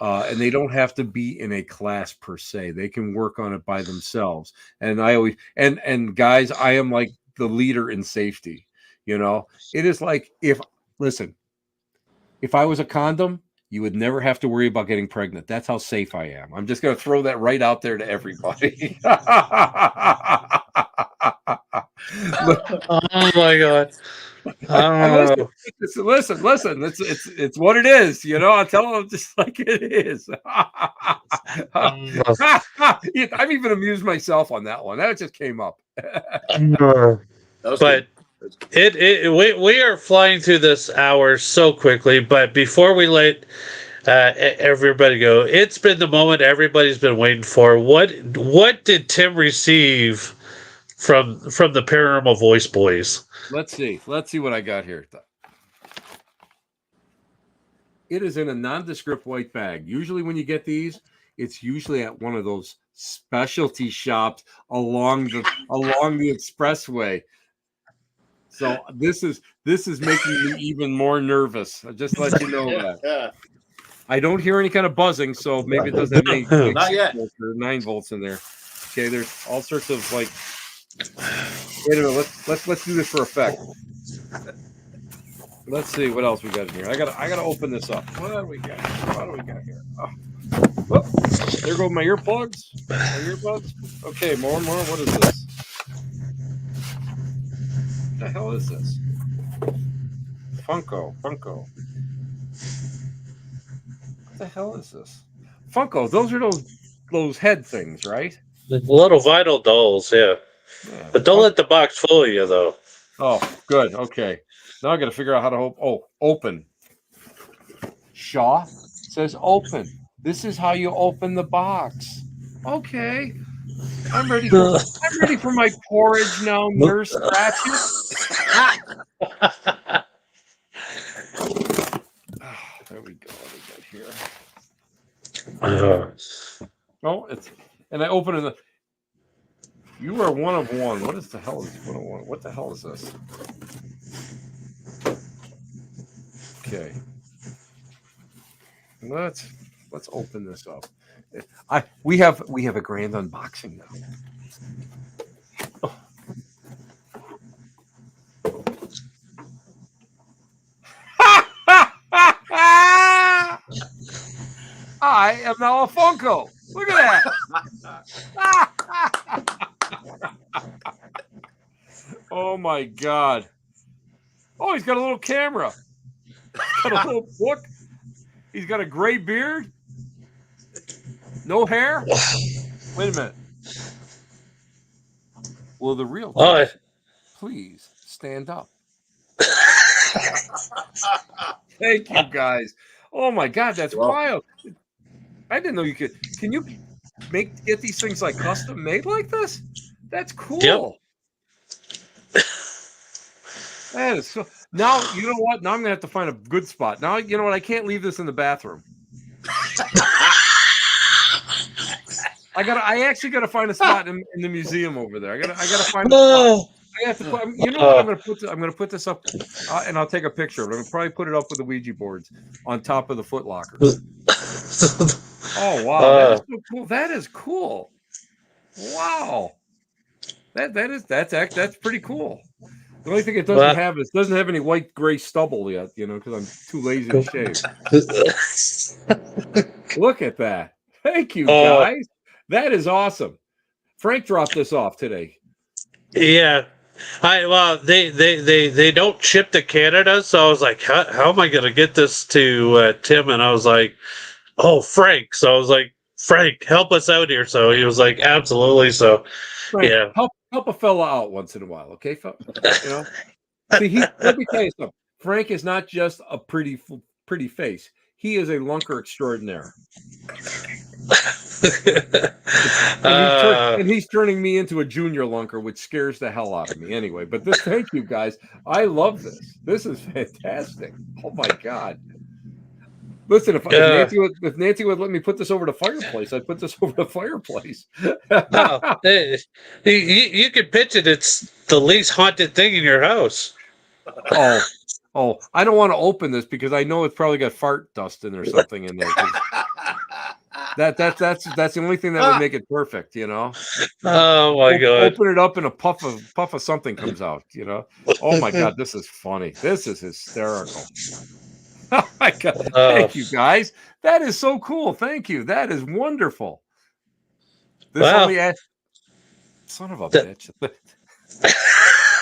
And they don't have to be in a class per se. They can work on it by themselves. And I always and guys, I am like the leader in safety. It is like if I was a condom, you would never have to worry about getting pregnant. That's how safe I am. I'm just going to throw that right out there to everybody. Oh my God. Listen. It's what it is. I'll tell them just like it is. I've even amused myself on that one. That just came up. But we are flying through this hour so quickly. But before we let everybody go, it's been the moment everybody's been waiting for. What did Tim receive from the Paranormal Voice Boys? Let's see what I got here. It is in a nondescript white bag. Usually when you get these, it's usually at one of those specialty shops along the expressway. So this is making me even more nervous. I'll just let you know that. I don't hear any kind of buzzing, so maybe it doesn't have any like Not yet. 6 volts or 9 volts in there. Okay, there's all sorts of like. Wait a minute, let's do this for effect. Let's see what else we got in here. I gotta open this up. What do we got? What do we got here? Oh. Whoop. There go my earplugs. Okay, more. What is this? What the hell is this? Funko. What the hell is this? Funko. Those are those head things, right? The little vinyl dolls, yeah. But don't let the box fool you, though. Oh, good. Okay. Now I got to figure out how to open. Shaw says open. This is how you open the box. Okay. I'm ready for my porridge now, Nurse Ratchet. There we go. What we got here? Oh, and I open it. You are one of one. What is the hell is 101? What the hell is this? Okay. Let's open this up. We have a grand unboxing now. Oh. I am now a Funko. Look at that. Oh my God. Oh, he's got a little camera. He's got a little book. He's got a gray beard. No hair. Wait a minute. Will the real please stand up? Thank you, guys. Oh my God, that's wild. I didn't know you could. Can you get these things like custom made like this? That's cool. Yep. That is so. Now you know what? Now I'm gonna have to find a good spot. Now you know what? I can't leave this in the bathroom. I actually gotta find a spot in the museum over there. I gotta find a spot. I have to put. You know what? I'm gonna put this up, and I'll take a picture of it. I'm gonna probably put it up with the Ouija boards on top of the Foot Locker. Oh wow, that is so cool. That is cool. Wow, that's pretty cool. The only thing it doesn't have is doesn't have any white gray stubble yet, you know, because I'm too lazy to shave. Look at that! Thank you, guys. That is awesome. Frank dropped this off today. Yeah. They don't ship to Canada, so I was like, how am I going to get this to Tim? And I was like, oh, Frank. So I was like, Frank, help us out here. So he was like, absolutely. So Frank, yeah, help a fella out once in a while, okay? You know, see, let me tell you something. Frank is not just a pretty face. He is a lunker extraordinaire. And he's turning me into a junior lunker, which scares the hell out of me anyway. But thank you, guys. I love this. This is fantastic. Oh my God. Listen, if Nancy would let me put this over the fireplace, I'd put this over the fireplace. No, you can pitch it. It's the least haunted thing in your house. Oh, I don't want to open this because I know it's probably got fart dust in or something in there. That's the only thing that would make it perfect, you know. Oh my God! Open it up and a puff of something comes out, you know. Oh my God, this is funny. This is hysterical. Oh my God! Thank you, guys. That is so cool. Thank you. That is wonderful. This son of a bitch.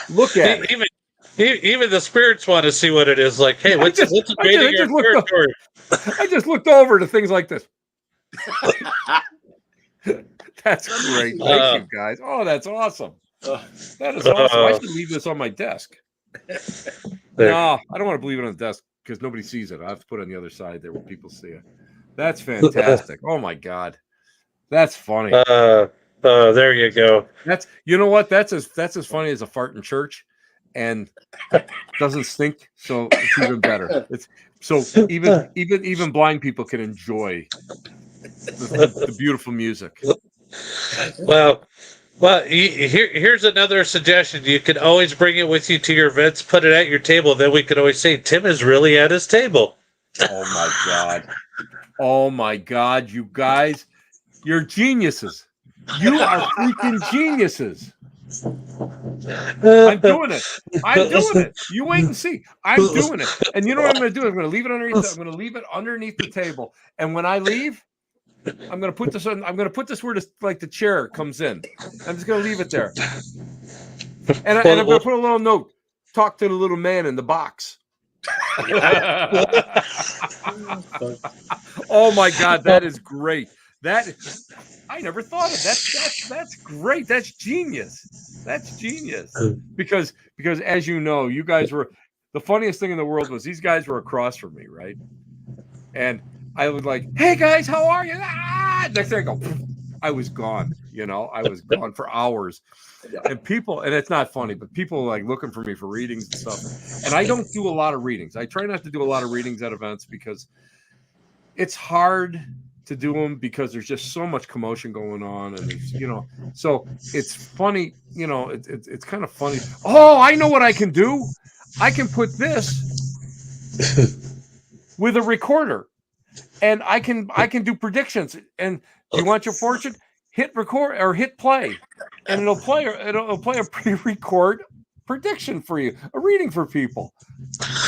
Look at it. Even the spirits want to see what it is. Like, hey, I just looked over to things like this. That's great. Thank you, guys. Oh, that's awesome. That is awesome. I should leave this on my desk. No, I don't want to leave it on the desk because nobody sees it. I have to put it on the other side there where people see it. That's fantastic. Oh my God. That's funny. There you go. You know what? That's as funny as a fart in church. and doesn't stink, so it's even better. It's so even blind people can enjoy the beautiful music. Well, here's another suggestion. You can always bring it with you to your events, put it at your table. Then we could always say, Tim is really at his table. Oh my God. Oh my God, you guys, you're geniuses. You are freaking geniuses. I'm doing it. I'm doing it. You wait and see. I'm doing it. And you know what I'm going to do? I'm going to leave it underneath. I'm going to leave it underneath the table. And when I leave, I'm going to put this on. I'm going to put this where like the chair comes in. I'm just going to leave it there. And I'm going to put a little note. Talk to the little man in the box. Oh my God, that is great. I never thought of that. That's great. That's genius. That's genius. Because as you know, you guys were the funniest thing in the world was these guys were across from me, right? And I was like, "Hey guys, how are you?" Next thing I go, I was gone. I was gone for hours. And it's not funny, but people like looking for me for readings and stuff. And I don't do a lot of readings. I try not to do a lot of readings at events because it's hard to do them because there's just so much commotion going on, and it's, so it's funny, it's kind of funny. Oh, I know what I can do. I can put this with a recorder, and I can do predictions. And do you want your fortune? Hit record or hit play, and it'll play a pre-record prediction for you, a reading for people.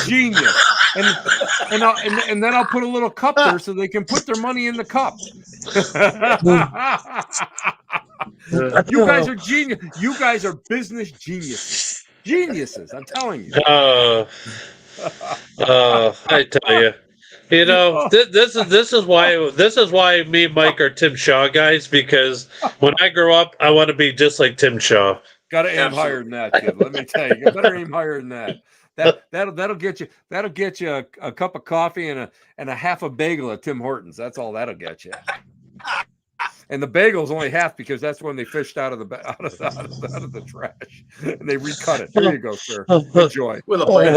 Genius. And then I'll put a little cup there so they can put their money in the cup. You guys are genius. You guys are business geniuses. I'm telling you. I tell you. This is why me and Mike are Tim Shaw guys, because when I grow up, I want to be just like Tim Shaw. Got to aim higher than that, kid. Let me tell you, better aim higher than that. That'll get you a cup of coffee and a half a bagel at Tim Hortons. That's all that'll get you. And the bagel's only half because that's when they fished out of the trash and they recut it. There you go, sir. Enjoy. With a plate.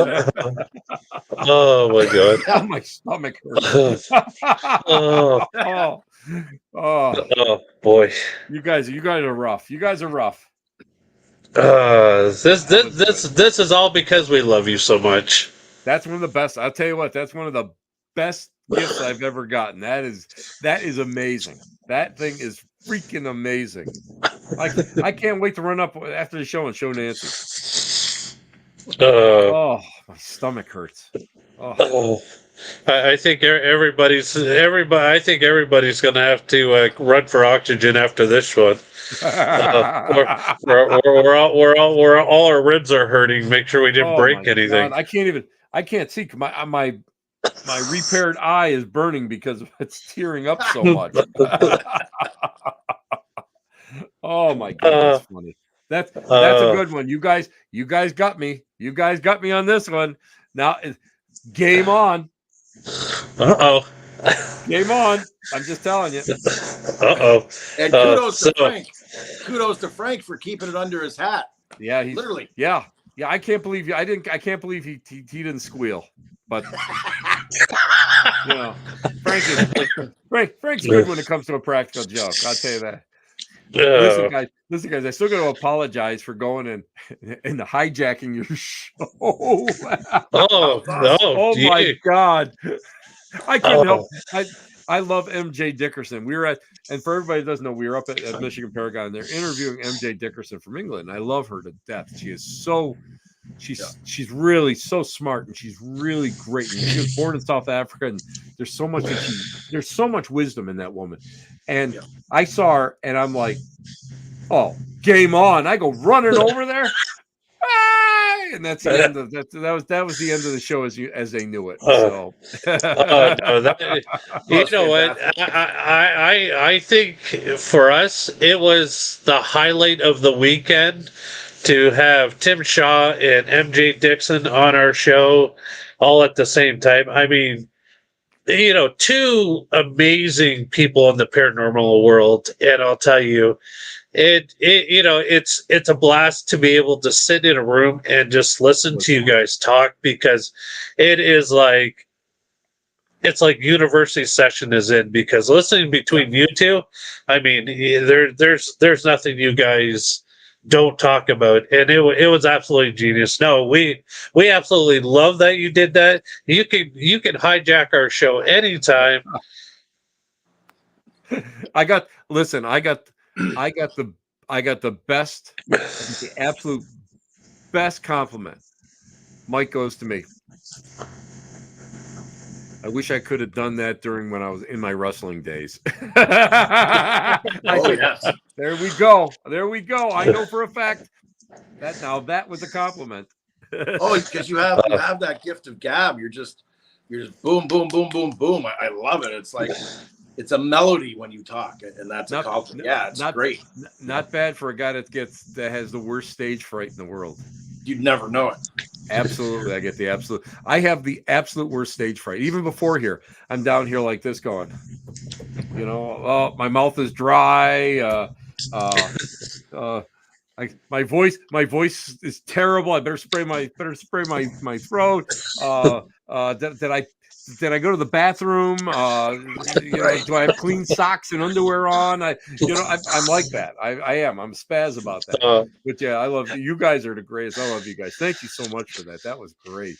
Oh my God. Oh, my stomach hurts. Oh boy. You guys are rough. You guys are rough. This is all because we love you so much. That's one of the best. I'll tell you what, that's one of the best gifts I've ever gotten. That is amazing. That thing is freaking amazing. I can't wait to run up after the show and show Nancy. Oh, my stomach hurts. I think everybody's going to have to run for oxygen after this one. We're all our ribs are hurting. Make sure we didn't break anything. God, I can't see. My repaired eye is burning because it's tearing up so much. Oh my God, that's funny. That's a good one. You guys got me. You guys got me on this one. Now, game on. Game on. I'm just telling you. And kudos to Frank. Kudos to Frank for keeping it under his hat. Yeah, literally. Yeah. I can't believe you. I can't believe he didn't squeal. But Frank's good when it comes to a practical joke. I'll tell you that. Listen, guys. I still got to apologize for going and hijacking your show. Oh my God! I can't help. I love MJ Dickerson. We were and for everybody that doesn't know, we were up at Michigan Paragon. They're interviewing MJ Dickerson from England. I love her to death. She is so. She's really so smart, and she's really great. And she was born in South Africa, and there's so much wisdom in that woman. And I saw her, and I'm like, "Oh, game on!" I go running over there, and that's the end of that. That was the end of the show as they knew it. So, you know what? I think for us, it was the highlight of the weekend to have Tim Shaw and MJ Dixon on our show all at the same time. I mean, two amazing people in the paranormal world. And I'll tell you, it's a blast to be able to sit in a room and just listen to you guys talk, because it is like it's like university session is in, because listening between you two, I mean, there's nothing you guys don't talk about, and it was absolutely genius. No, we absolutely love that you did that. You can hijack our show anytime. I got the best, the absolute best compliment. Mike goes to me, I wish I could have done that during when I was in my wrestling days. I said, yes. There we go. There we go. I know for a fact that was a compliment. Oh, because you have that gift of gab. You're just boom, boom, boom, boom, boom. I love it. It's like it's a melody when you talk, and that's a compliment. Yeah, it's great. Not bad for a guy that has the worst stage fright in the world. You'd never know it. Absolutely. I have the absolute worst stage fright. Even before here, I'm down here like this going, my mouth is dry. My voice is terrible. I better spray my throat. Did I go to the bathroom? Do I have clean socks and underwear on? I'm like that. I am. I'm a spaz about that. But yeah, I love you guys are the greatest. I love you guys. Thank you so much for that. That was great.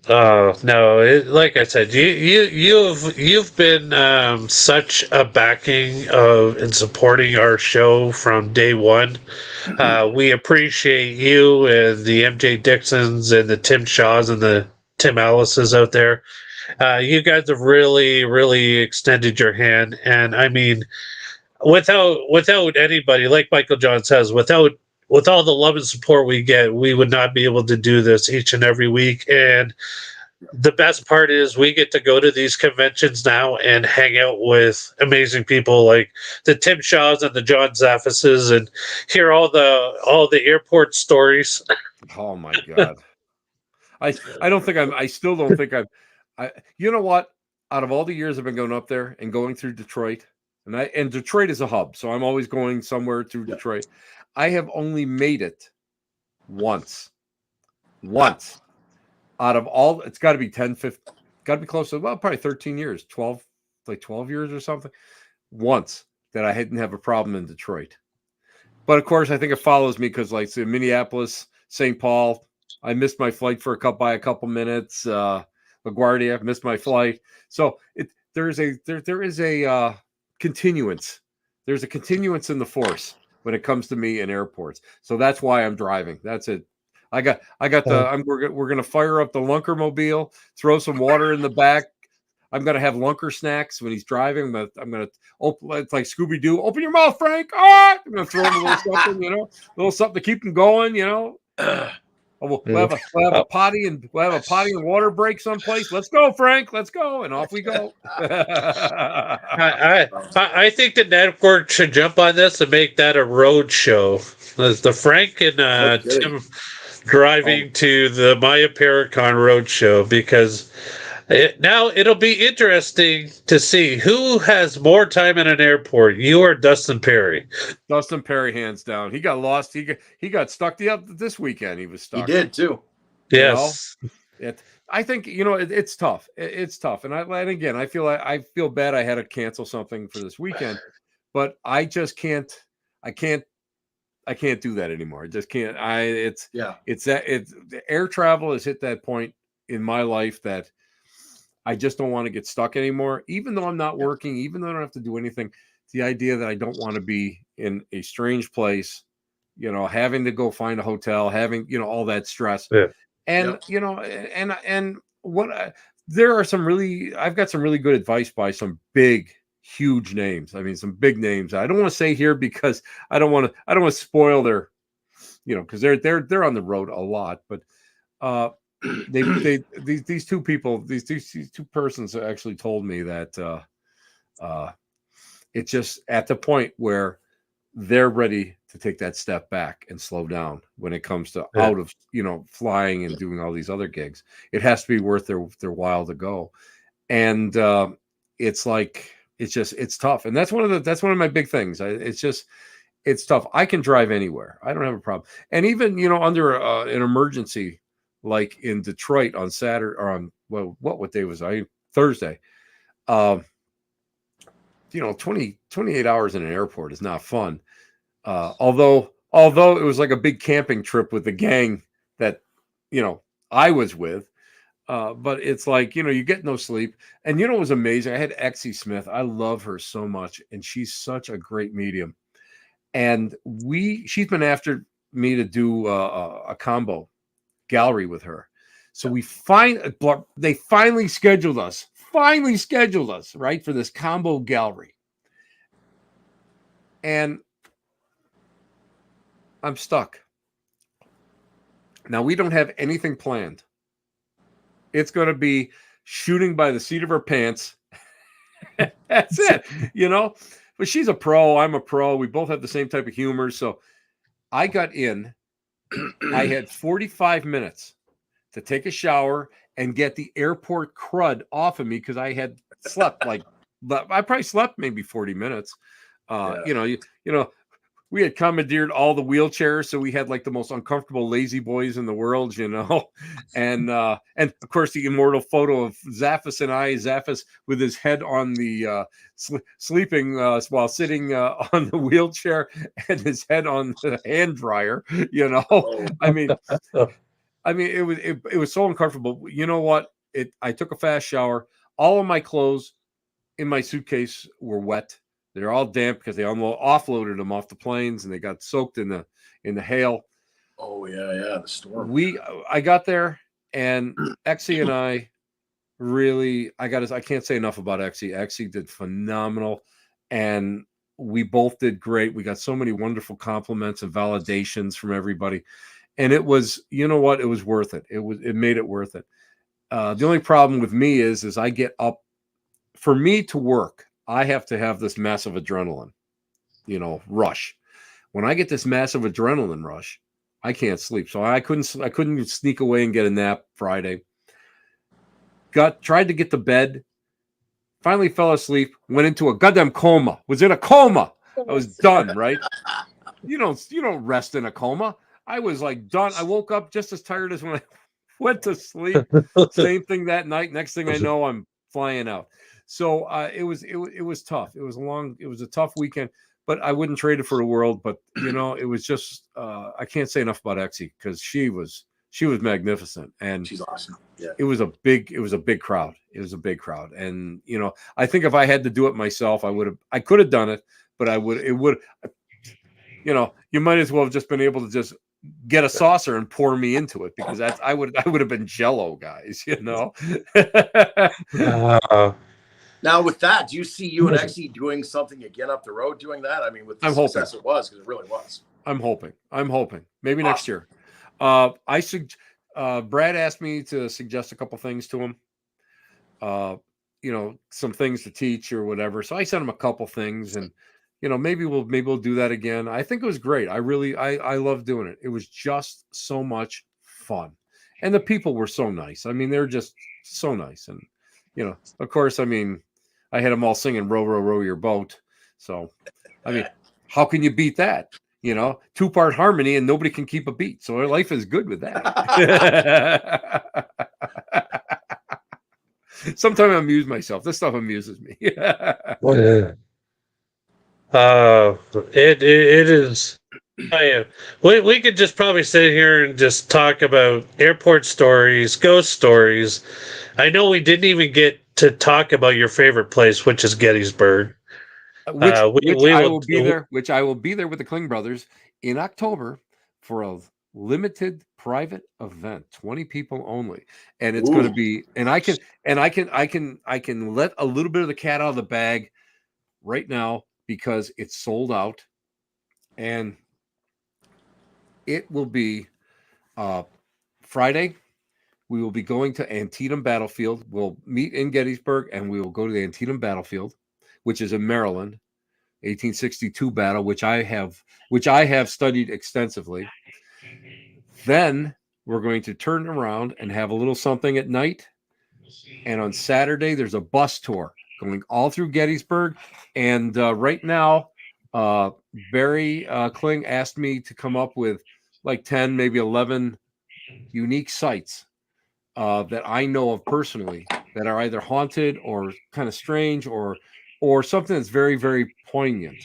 Oh no! Like I said, you've been such a backing of and supporting our show from day one. We appreciate you and the MJ Dixons and the Tim Shaws and the Tim Allises out there. You guys have really, really extended your hand, and I mean, without anybody, like Michael John says, with all the love and support we get, we would not be able to do this each and every week. And the best part is we get to go to these conventions now and hang out with amazing people like the Tim Shaws and the John Zaffises, and hear all the airport stories. Oh my God. I still don't think you know what? Out of all the years I've been going up there and going through Detroit, and Detroit is a hub, so I'm always going somewhere through Detroit. I have only made it once. Out of all, it's got to be 10, 15, got to be close to, probably 13 years, 12 years or something. Once that I didn't have a problem in Detroit. But of course, I think it follows me because, like, say, Minneapolis, St. Paul, I missed my flight by a couple minutes. LaGuardia, missed my flight. So there is a continuance. There's a continuance in the force when it comes to me in airports. So that's why I'm driving. That's it. We're gonna fire up the Lunker mobile, throw some water in the back. I'm gonna have Lunker snacks when he's driving. I'm gonna open, it's like Scooby Doo. Open your mouth, Frank. I'm gonna throw him a little something, a little something to keep him going. We'll have a potty and water break someplace. Let's go, Frank. Let's go, and off we go. I think the network should jump on this and make that a road show. The Frank and Tim driving to the Maya Paracon road show, because now it'll be interesting to see who has more time in an airport, you or Dustin Perry. Dustin Perry, hands down. He got lost. He got stuck this weekend. He was stuck. He did too. Yes. I think it's tough. It's tough, and again, I feel bad. I had to cancel something for this weekend, but I just can't. I can't do that anymore. I just can't. Air travel has hit that point in my life that I just don't want to get stuck anymore. Even though I'm not working, even though I don't have to do anything, the idea that I don't want to be in a strange place, having to go find a hotel, having, all that stress. Yeah. And, I've got some really good advice by some big, huge names. I mean, some big names. I don't want to say here because I don't want to spoil their, because they're on the road a lot, but, these two people, these two persons actually told me that it's just at the point where they're ready to take that step back and slow down when it comes to out of flying and doing all these other gigs. It has to be worth their while to go, and it's tough, and that's one of my big things. it's tough. I can drive anywhere. I don't have a problem. And even, under an emergency, like in Detroit on Saturday or on, well, what day was I? Thursday. 28 hours in an airport is not fun. Although it was like a big camping trip with the gang that, I was with. But it's like, you get no sleep. And it was amazing. I had Exie Smith. I love her so much. And she's such a great medium. And she's been after me to do a combo gallery with her. So they finally scheduled us, right, for this combo gallery. And I'm stuck. Now, we don't have anything planned. It's going to be shooting by the seat of her pants. That's it, But she's a pro. I'm a pro. We both have the same type of humor. So I got in. I had 45 minutes to take a shower and get the airport crud off of me because I had slept I probably slept maybe 40 minutes. We had commandeered all the wheelchairs, so we had like the most uncomfortable lazy boys in the world, and of course the immortal photo of Zaffis and I, Zaffis with his head on the sleeping while sitting on the wheelchair and his head on the hand dryer. I mean, it was so uncomfortable. You know what? I took a fast shower. All of my clothes in my suitcase were wet. They're all damp because they offloaded them off the planes and they got soaked in the hail. Oh yeah, the storm. I got there and Exie and I really, I can't say enough about Exie. Exie did phenomenal and we both did great. We got so many wonderful compliments and validations from everybody. And it was, it was worth it. It made it worth it. The only problem with me is I get up for me to work. I have to have this massive adrenaline, rush. When I get this massive adrenaline rush, I can't sleep. So I couldn't sneak away and get a nap Friday. Tried to get to bed, finally fell asleep, went into a goddamn coma. Was in a coma. I was done, right? You don't rest in a coma. I was like done. I woke up just as tired as when I went to sleep. Same thing that night. Next thing I know, I'm flying out. So it was tough. It was a tough weekend, but I wouldn't trade it for the world. But it was just I can't say enough about Exie because she was magnificent and she's awesome. Yeah, it was a big crowd. It was a big crowd, and I think if I had to do it myself, I could have done it, but you might as well have just been able to just get a saucer and pour me into it because I would have been Jello, guys. Now, with that, do you see you and Exie doing something again up the road doing that? I mean, with the success it was, because it really was. I'm hoping. Maybe next year. Brad asked me to suggest a couple things to him. Some things to teach or whatever. So I sent him a couple things and, maybe we'll do that again. I think it was great. I love doing it. It was just so much fun. And the people were so nice. I mean, they're just so nice. And, of course, I mean, I had them all singing "Row, row, row your boat." So, I mean, how can you beat that? 2-part harmony and nobody can keep a beat. So our life is good with that. Sometimes I amuse myself. This stuff amuses me. It is. We could just probably sit here and just talk about airport stories, ghost stories. I know we didn't even get to talk about your favorite place, which is Gettysburg. Which I will be there with the Kling brothers in October for a limited private event, 20 people only. And it's going to be, and I can let a little bit of the cat out of the bag right now because it's sold out. And it will be Friday. We will be going to Antietam Battlefield. We'll meet in Gettysburg and we will go to the Antietam Battlefield, which is in Maryland, 1862 battle, which I have studied extensively. Then we're going to turn around and have a little something at night. And on Saturday, there's a bus tour going all through Gettysburg. And right now, Barry Kling asked me to come up with like 10, maybe 11 unique sites that I know of personally that are either haunted or kind of strange or something that's very, very poignant.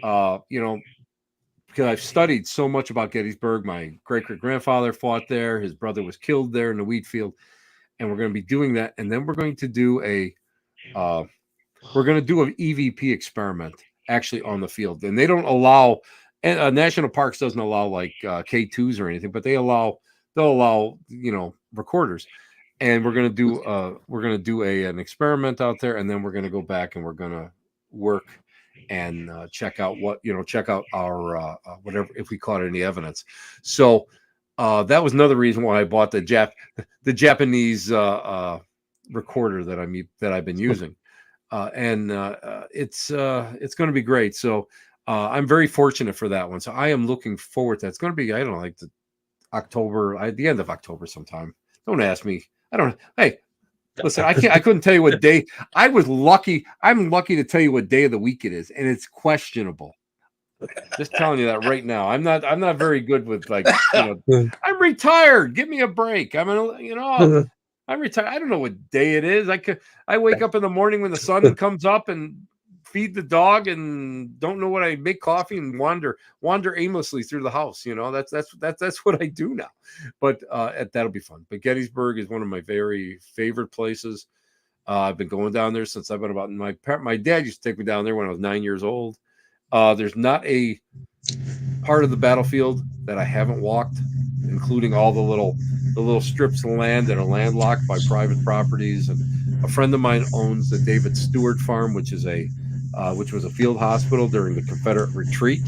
Because I've studied so much about Gettysburg. My great-great-grandfather fought there. His brother was killed there in the wheat field. And we're going to be doing that. And then we're going to do an EVP experiment actually on the field. And they don't allow, and national parks doesn't allow like K2s or anything, but they'll allow, recorders. And we're going to do an experiment out there. And then we're going to go back and we're going to work and check out our whatever, if we caught any evidence. So that was another reason why I bought the Japanese recorder that I've been using, and it's going to be great. So I'm very fortunate for that one. So I am looking forward to that. It's going to be, I don't know, like the end of October sometime. Don't ask me. I don't. Hey, listen, I couldn't tell you what day. I was lucky. I'm lucky to tell you what day of the week it is, and it's questionable. Just telling you that right now. I'm not very good with like, I'm retired. Give me a break. I'm retired. I don't know what day it is. I wake up in the morning when the sun comes up and feed the dog and don't know what I make coffee and wander aimlessly through the house. That's what I do now. But that'll be fun. But Gettysburg is one of my very favorite places. I've been going down there since I've been about my dad used to take me down there when I was 9 years old. There's not a part of the battlefield that I haven't walked, including all the little strips of land that are landlocked by private properties. And a friend of mine owns the David Stewart Farm, which was a field hospital during the Confederate retreat.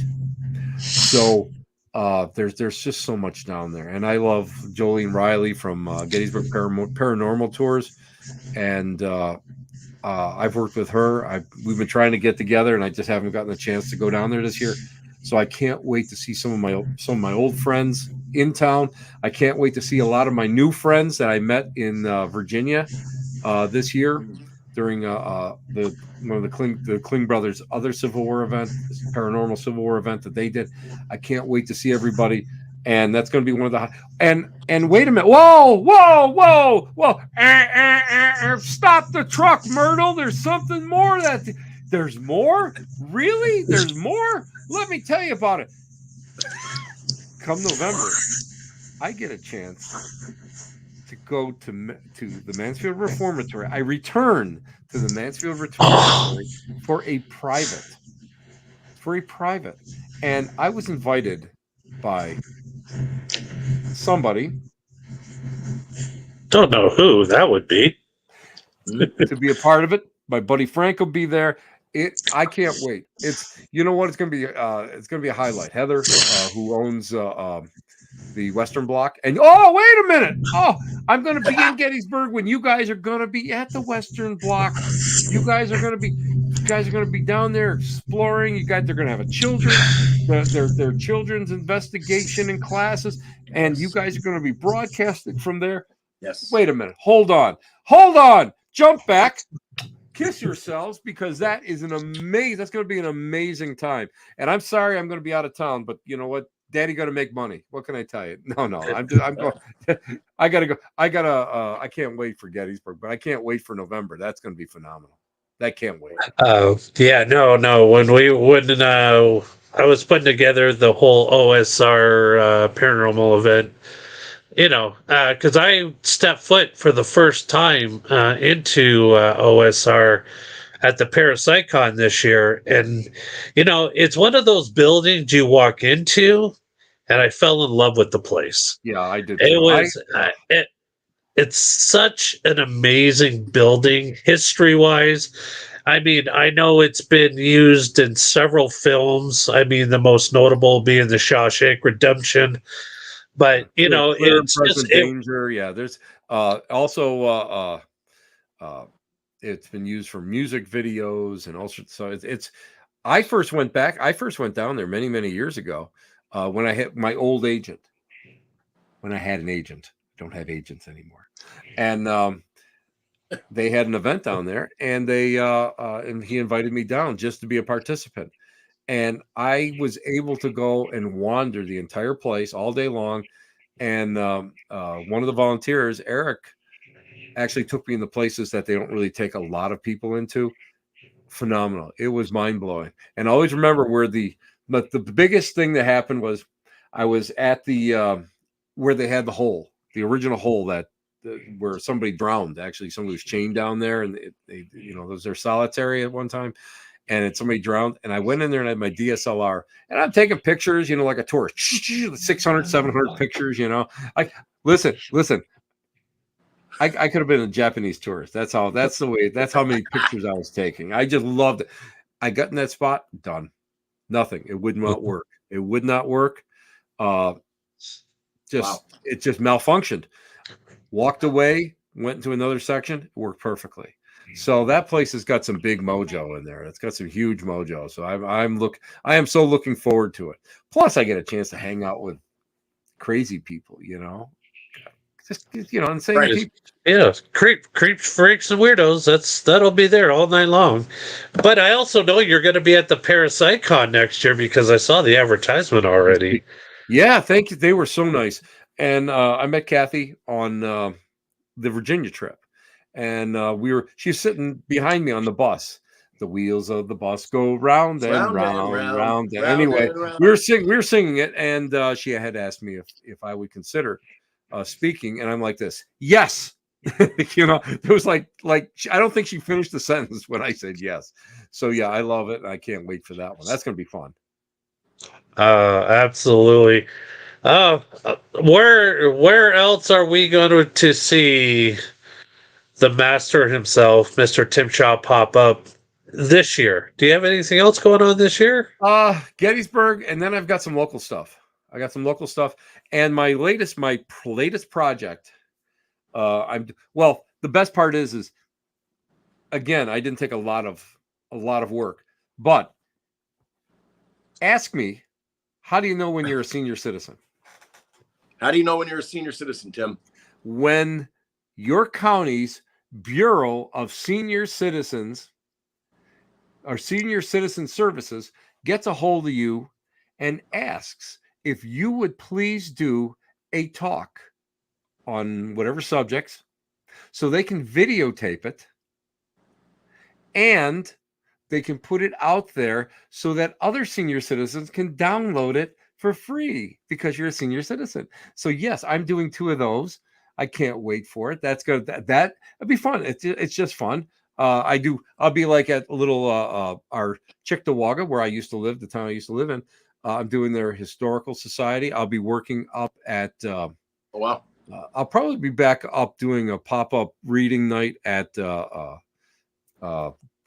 So there's just so much down there, and I love Jolene Riley from Gettysburg Paranormal Tours, and I've worked with her. We've been trying to get together, and I just haven't gotten a chance to go down there this year. So I can't wait to see some of my old friends in town. I can't wait to see a lot of my new friends that I met in Virginia this year during one of the Kling brothers' other Civil War event, this paranormal Civil War event that they did. I can't wait to see everybody. And that's going to be one of the and wait a minute. Whoa. Stop the truck, Myrtle. There's something more there's more? Really? There's more? Let me tell you about it. Come November, I get a chance to go to the Mansfield Reformatory. I return to the Mansfield Reformatory for a private. And I was invited by somebody. Don't know who that would be. To be a part of it. My buddy Frank will be there. I can't wait. It's what it's going to be. It's going to be a highlight. Heather, who owns the Western Block, and wait a minute. I'm going to be in Gettysburg when you guys are going to be at the Western Block. You guys are going to be down there exploring. They're going to have their children's investigation and classes, and you guys are going to be broadcasting from there. Yes. Wait a minute. Hold on. Jump back. Kiss yourselves, because that's going to be an amazing time. And I'm sorry I'm going to be out of town, but you know what? Daddy got to make money. What can I tell you? No, I'm going. I got to go. I can't wait for Gettysburg, but I can't wait for November. That's going to be phenomenal. I can't wait. Yeah, no. When I was putting together the whole OSR paranormal event, because I stepped foot for the first time into OSR at the Parapsychon this year. And, it's one of those buildings you walk into, and I fell in love with the place. Yeah, I did. It was, it's such an amazing building, history-wise. I mean, I know it's been used in several films. I mean, the most notable being The Shawshank Redemption. But it's just danger. Yeah, there's also it's been used for music videos and all sorts. So it's. I first went down there many years ago when I had my old agent. When I had an agent, I don't have agents anymore, and they had an event down there, and and he invited me down just to be a participant. And I was able to go and wander the entire place all day long. And one of the volunteers, Eric, actually took me in the places that they don't really take a lot of people into. Phenomenal. It was mind blowing. And I always remember but the biggest thing that happened was I was at the where they had the original hole where somebody drowned. Actually, somebody was chained down there, and they it was their solitary at one time, and somebody drowned. And I went in there and I had my DSLR, and I'm taking pictures, like a tourist, 600, 700 pictures. Like listen. I could have been a Japanese tourist. That's how many pictures I was taking. I just loved it. I got in that spot, done. Nothing. It would not work. It would not work. It just malfunctioned. Walked away, went into another section, it worked perfectly. So that place has got some big mojo in there. It's got some huge mojo. So I am so looking forward to it. Plus, I get a chance to hang out with crazy people, just insane Right. people. Yeah, creeps, freaks, and weirdos. That'll be there all night long. But I also know you're going to be at the ParasiteCon next year because I saw the advertisement already. Yeah, thank you. They were so nice, and I met Kathy on the Virginia trip, and she's sitting behind me on the bus. The wheels of the bus go round and round. Anyway, we were singing it, and she had asked me if I would consider speaking, and I'm like this, yes. It was like I don't think she finished the sentence when I said yes. So yeah, I love it, and I can't wait for that one. That's going to be fun. Absolutely. Where else are we going to see the master himself, Mr. Tim Shaw, pop up this year? Do you have anything else going on this year? Gettysburg, and then I've got some local stuff. And my latest project. The best part is again, I didn't take a lot of work, but ask me, how do you know when you're a senior citizen? How do you know when you're a senior citizen, Tim? When your county's Bureau of Senior Citizens or Senior Citizen Services gets a hold of you and asks if you would please do a talk on whatever subjects so they can videotape it and they can put it out there so that other senior citizens can download it for free because you're a senior citizen. So yes, I'm doing 2 of those. I can't wait for it. That's good. That'd be fun. It's just fun. I'll be like at a little our Cheektowaga, where I used to live, the town I used to live in. I'm doing their historical society. I'll be working up at Oh wow. I'll probably be back up doing a pop-up reading night at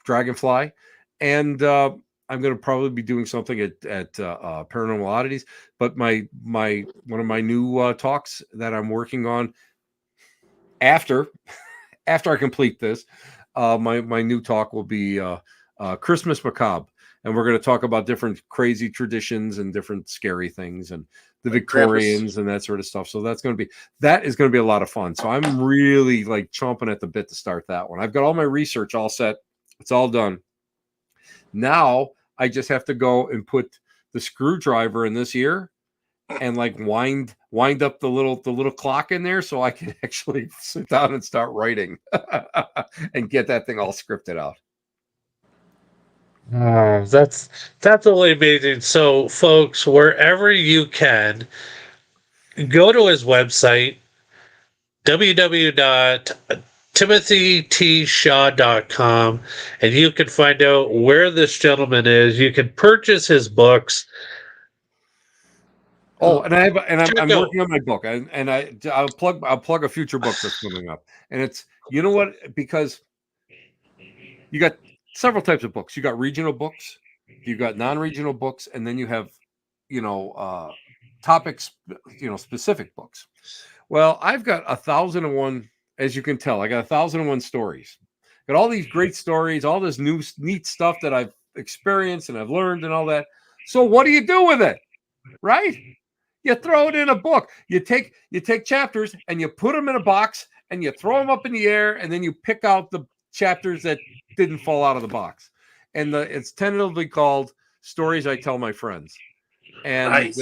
Dragonfly, and I'm going to probably be doing something at Paranormal Oddities. But one of my new talks that I'm working on after I complete this, my new talk will be Christmas Macabre, and we're going to talk about different crazy traditions and different scary things and the Victorians and that sort of stuff. So that is going to be a lot of fun. So I'm really like chomping at the bit to start that one. I've got all my research all set. It's all done. Now I just have to go and put the screwdriver in this ear and like wind up the little clock in there so I can actually sit down and start writing and get that thing all scripted out. Oh, that's really amazing. So, folks, wherever you can, go to his website, www.timothytshaw.com, and you can find out where this gentleman is. You can purchase his books. Oh, and I'm working on my book, and I'll plug a future book that's coming up. And it's, you know what, because you got several types of books. You got regional books, you got non-regional books, and then you have, topics, specific books. Well, I've got 1,001, as you can tell, I got 1,001 stories. Got all these great stories, all this neat stuff that I've experienced and I've learned and all that. So what do you do with it? Right? You throw it in a book. You take chapters and you put them in a box and you throw them up in the air, and then you pick out the chapters that didn't fall out of the box. And it's tentatively called stories I tell my friends. And Nice.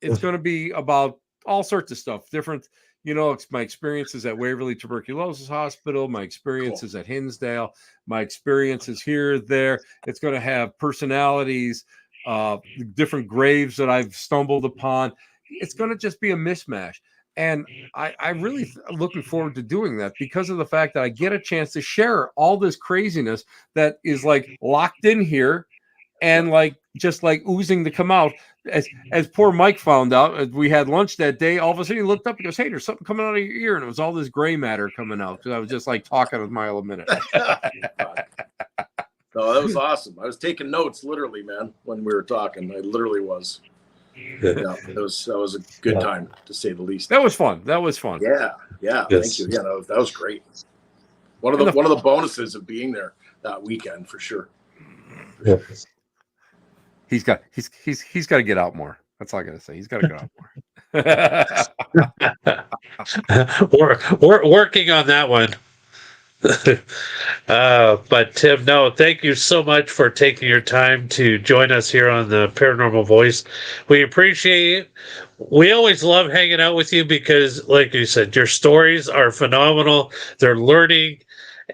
it's going to be about all sorts of stuff, different, it's my experiences at Waverly Tuberculosis Hospital, my experiences at Hinsdale, my experiences here, there. It's going to have personalities, different graves that I've stumbled upon. It's going to just be a mismatch. And I really looking forward to doing that because of the fact that I get a chance to share all this craziness that is like locked in here and like just like oozing to come out. As poor Mike found out, as we had lunch that day, all of a sudden he looked up and goes, "Hey, there's something coming out of your ear," and it was all this gray matter coming out because I was just like talking a mile a minute. No, that was awesome. I was taking notes literally, man, when we were talking. I literally was. Yeah, that was a good time to say the least. That was fun. Yeah. Yes. Thank you. Yeah, that was great. One of the bonuses of being there that weekend for sure. Yeah. He's got to get out more. That's all I gotta say. He's got to get out more. We're working on that one. But Tim, no, thank you so much for taking your time to join us here on the Paranormal Voice. We appreciate it. We always love hanging out with you because, like you said, your stories are phenomenal. They're learning,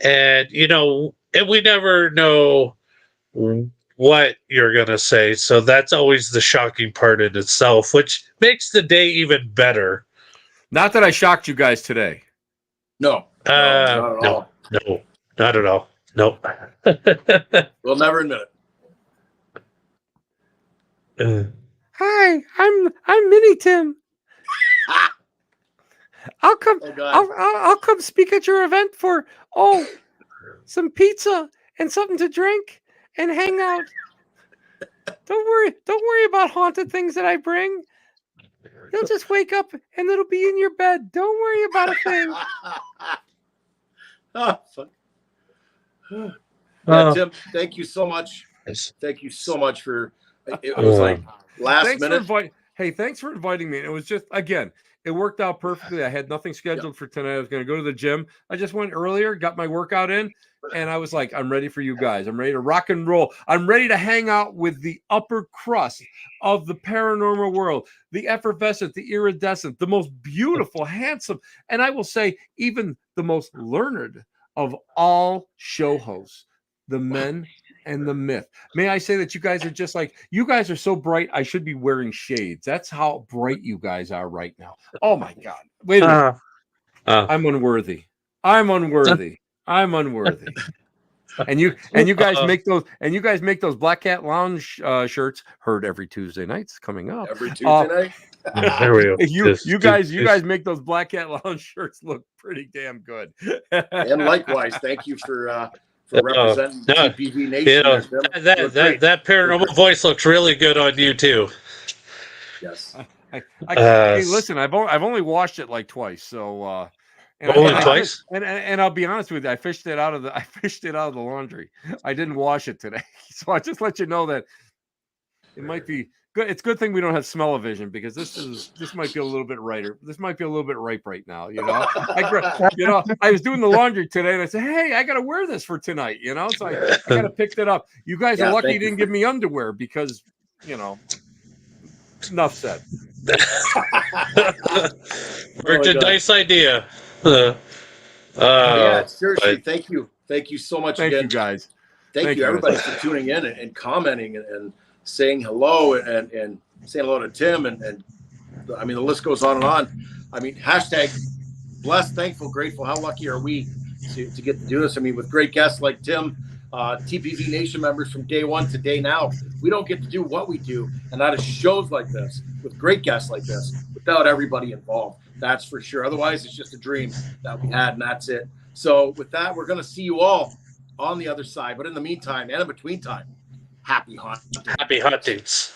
and and we never know what you're gonna say. So that's always the shocking part in itself, which makes the day even better. Not that I shocked you guys today. No, not at all. No, not at all. Nope. We'll never admit it. Hi, I'm Mini Tim. I'll come. I'll come speak at your event for some pizza and something to drink and hang out. Don't worry about haunted things that I bring. You'll just wake up and it'll be in your bed. Don't worry about a thing. Tim, thank you so much. Thank you so much for it. Was like last minute. Thanks for inviting me. It was just, again, it worked out perfectly. I had nothing scheduled for tonight. I was going to go to the gym. I just went earlier, got my workout in, and I was like, I'm ready for you guys. I'm ready to rock and roll. I'm ready to hang out with the upper crust of the paranormal world, the effervescent, the iridescent, the most beautiful, handsome, and I will say even the most learned of all show hosts, the men and the myth. May I say that you guys are just like, you guys are so bright, I should be wearing shades. That's how bright you guys are right now. Oh my God. Wait a minute. I'm unworthy. I'm unworthy. And you guys make those Black Cat Lounge shirts heard every Tuesday nights coming up. Every Tuesday night. There we go. You guys make those Black Cat Lounge shirts look pretty damn good. And likewise, thank you for representing TPV Nation. That paranormal voice looks really good on you too. Yes. Hey, listen, I've only watched it like twice, so twice. And I'll be honest with you, I fished it out of the laundry. I didn't wash it today, so I just let you know that it might be good. It's a good thing we don't have smell-o-vision because this might be a little bit riper. This might be a little bit ripe right now. I was doing the laundry today, and I said, "Hey, I got to wear this for tonight." So I got to pick that up. You guys are lucky you didn't give me underwear because, enough said. Worked a nice idea. Seriously, thank you so much again. Thank you guys. Thank you everybody for tuning in and commenting and saying hello and saying hello to Tim and I mean the list goes on and on. I mean hashtag blessed, thankful, grateful. How lucky are we to get to do this? I mean with great guests like Tim, TPV Nation members from day one to day now. We don't get to do what we do and that is shows like this with great guests like this without everybody involved. That's for sure. Otherwise, it's just a dream that we had, and that's it. So with that, we're going to see you all on the other side. But in the meantime, and in between time, happy hunting. Happy huntings.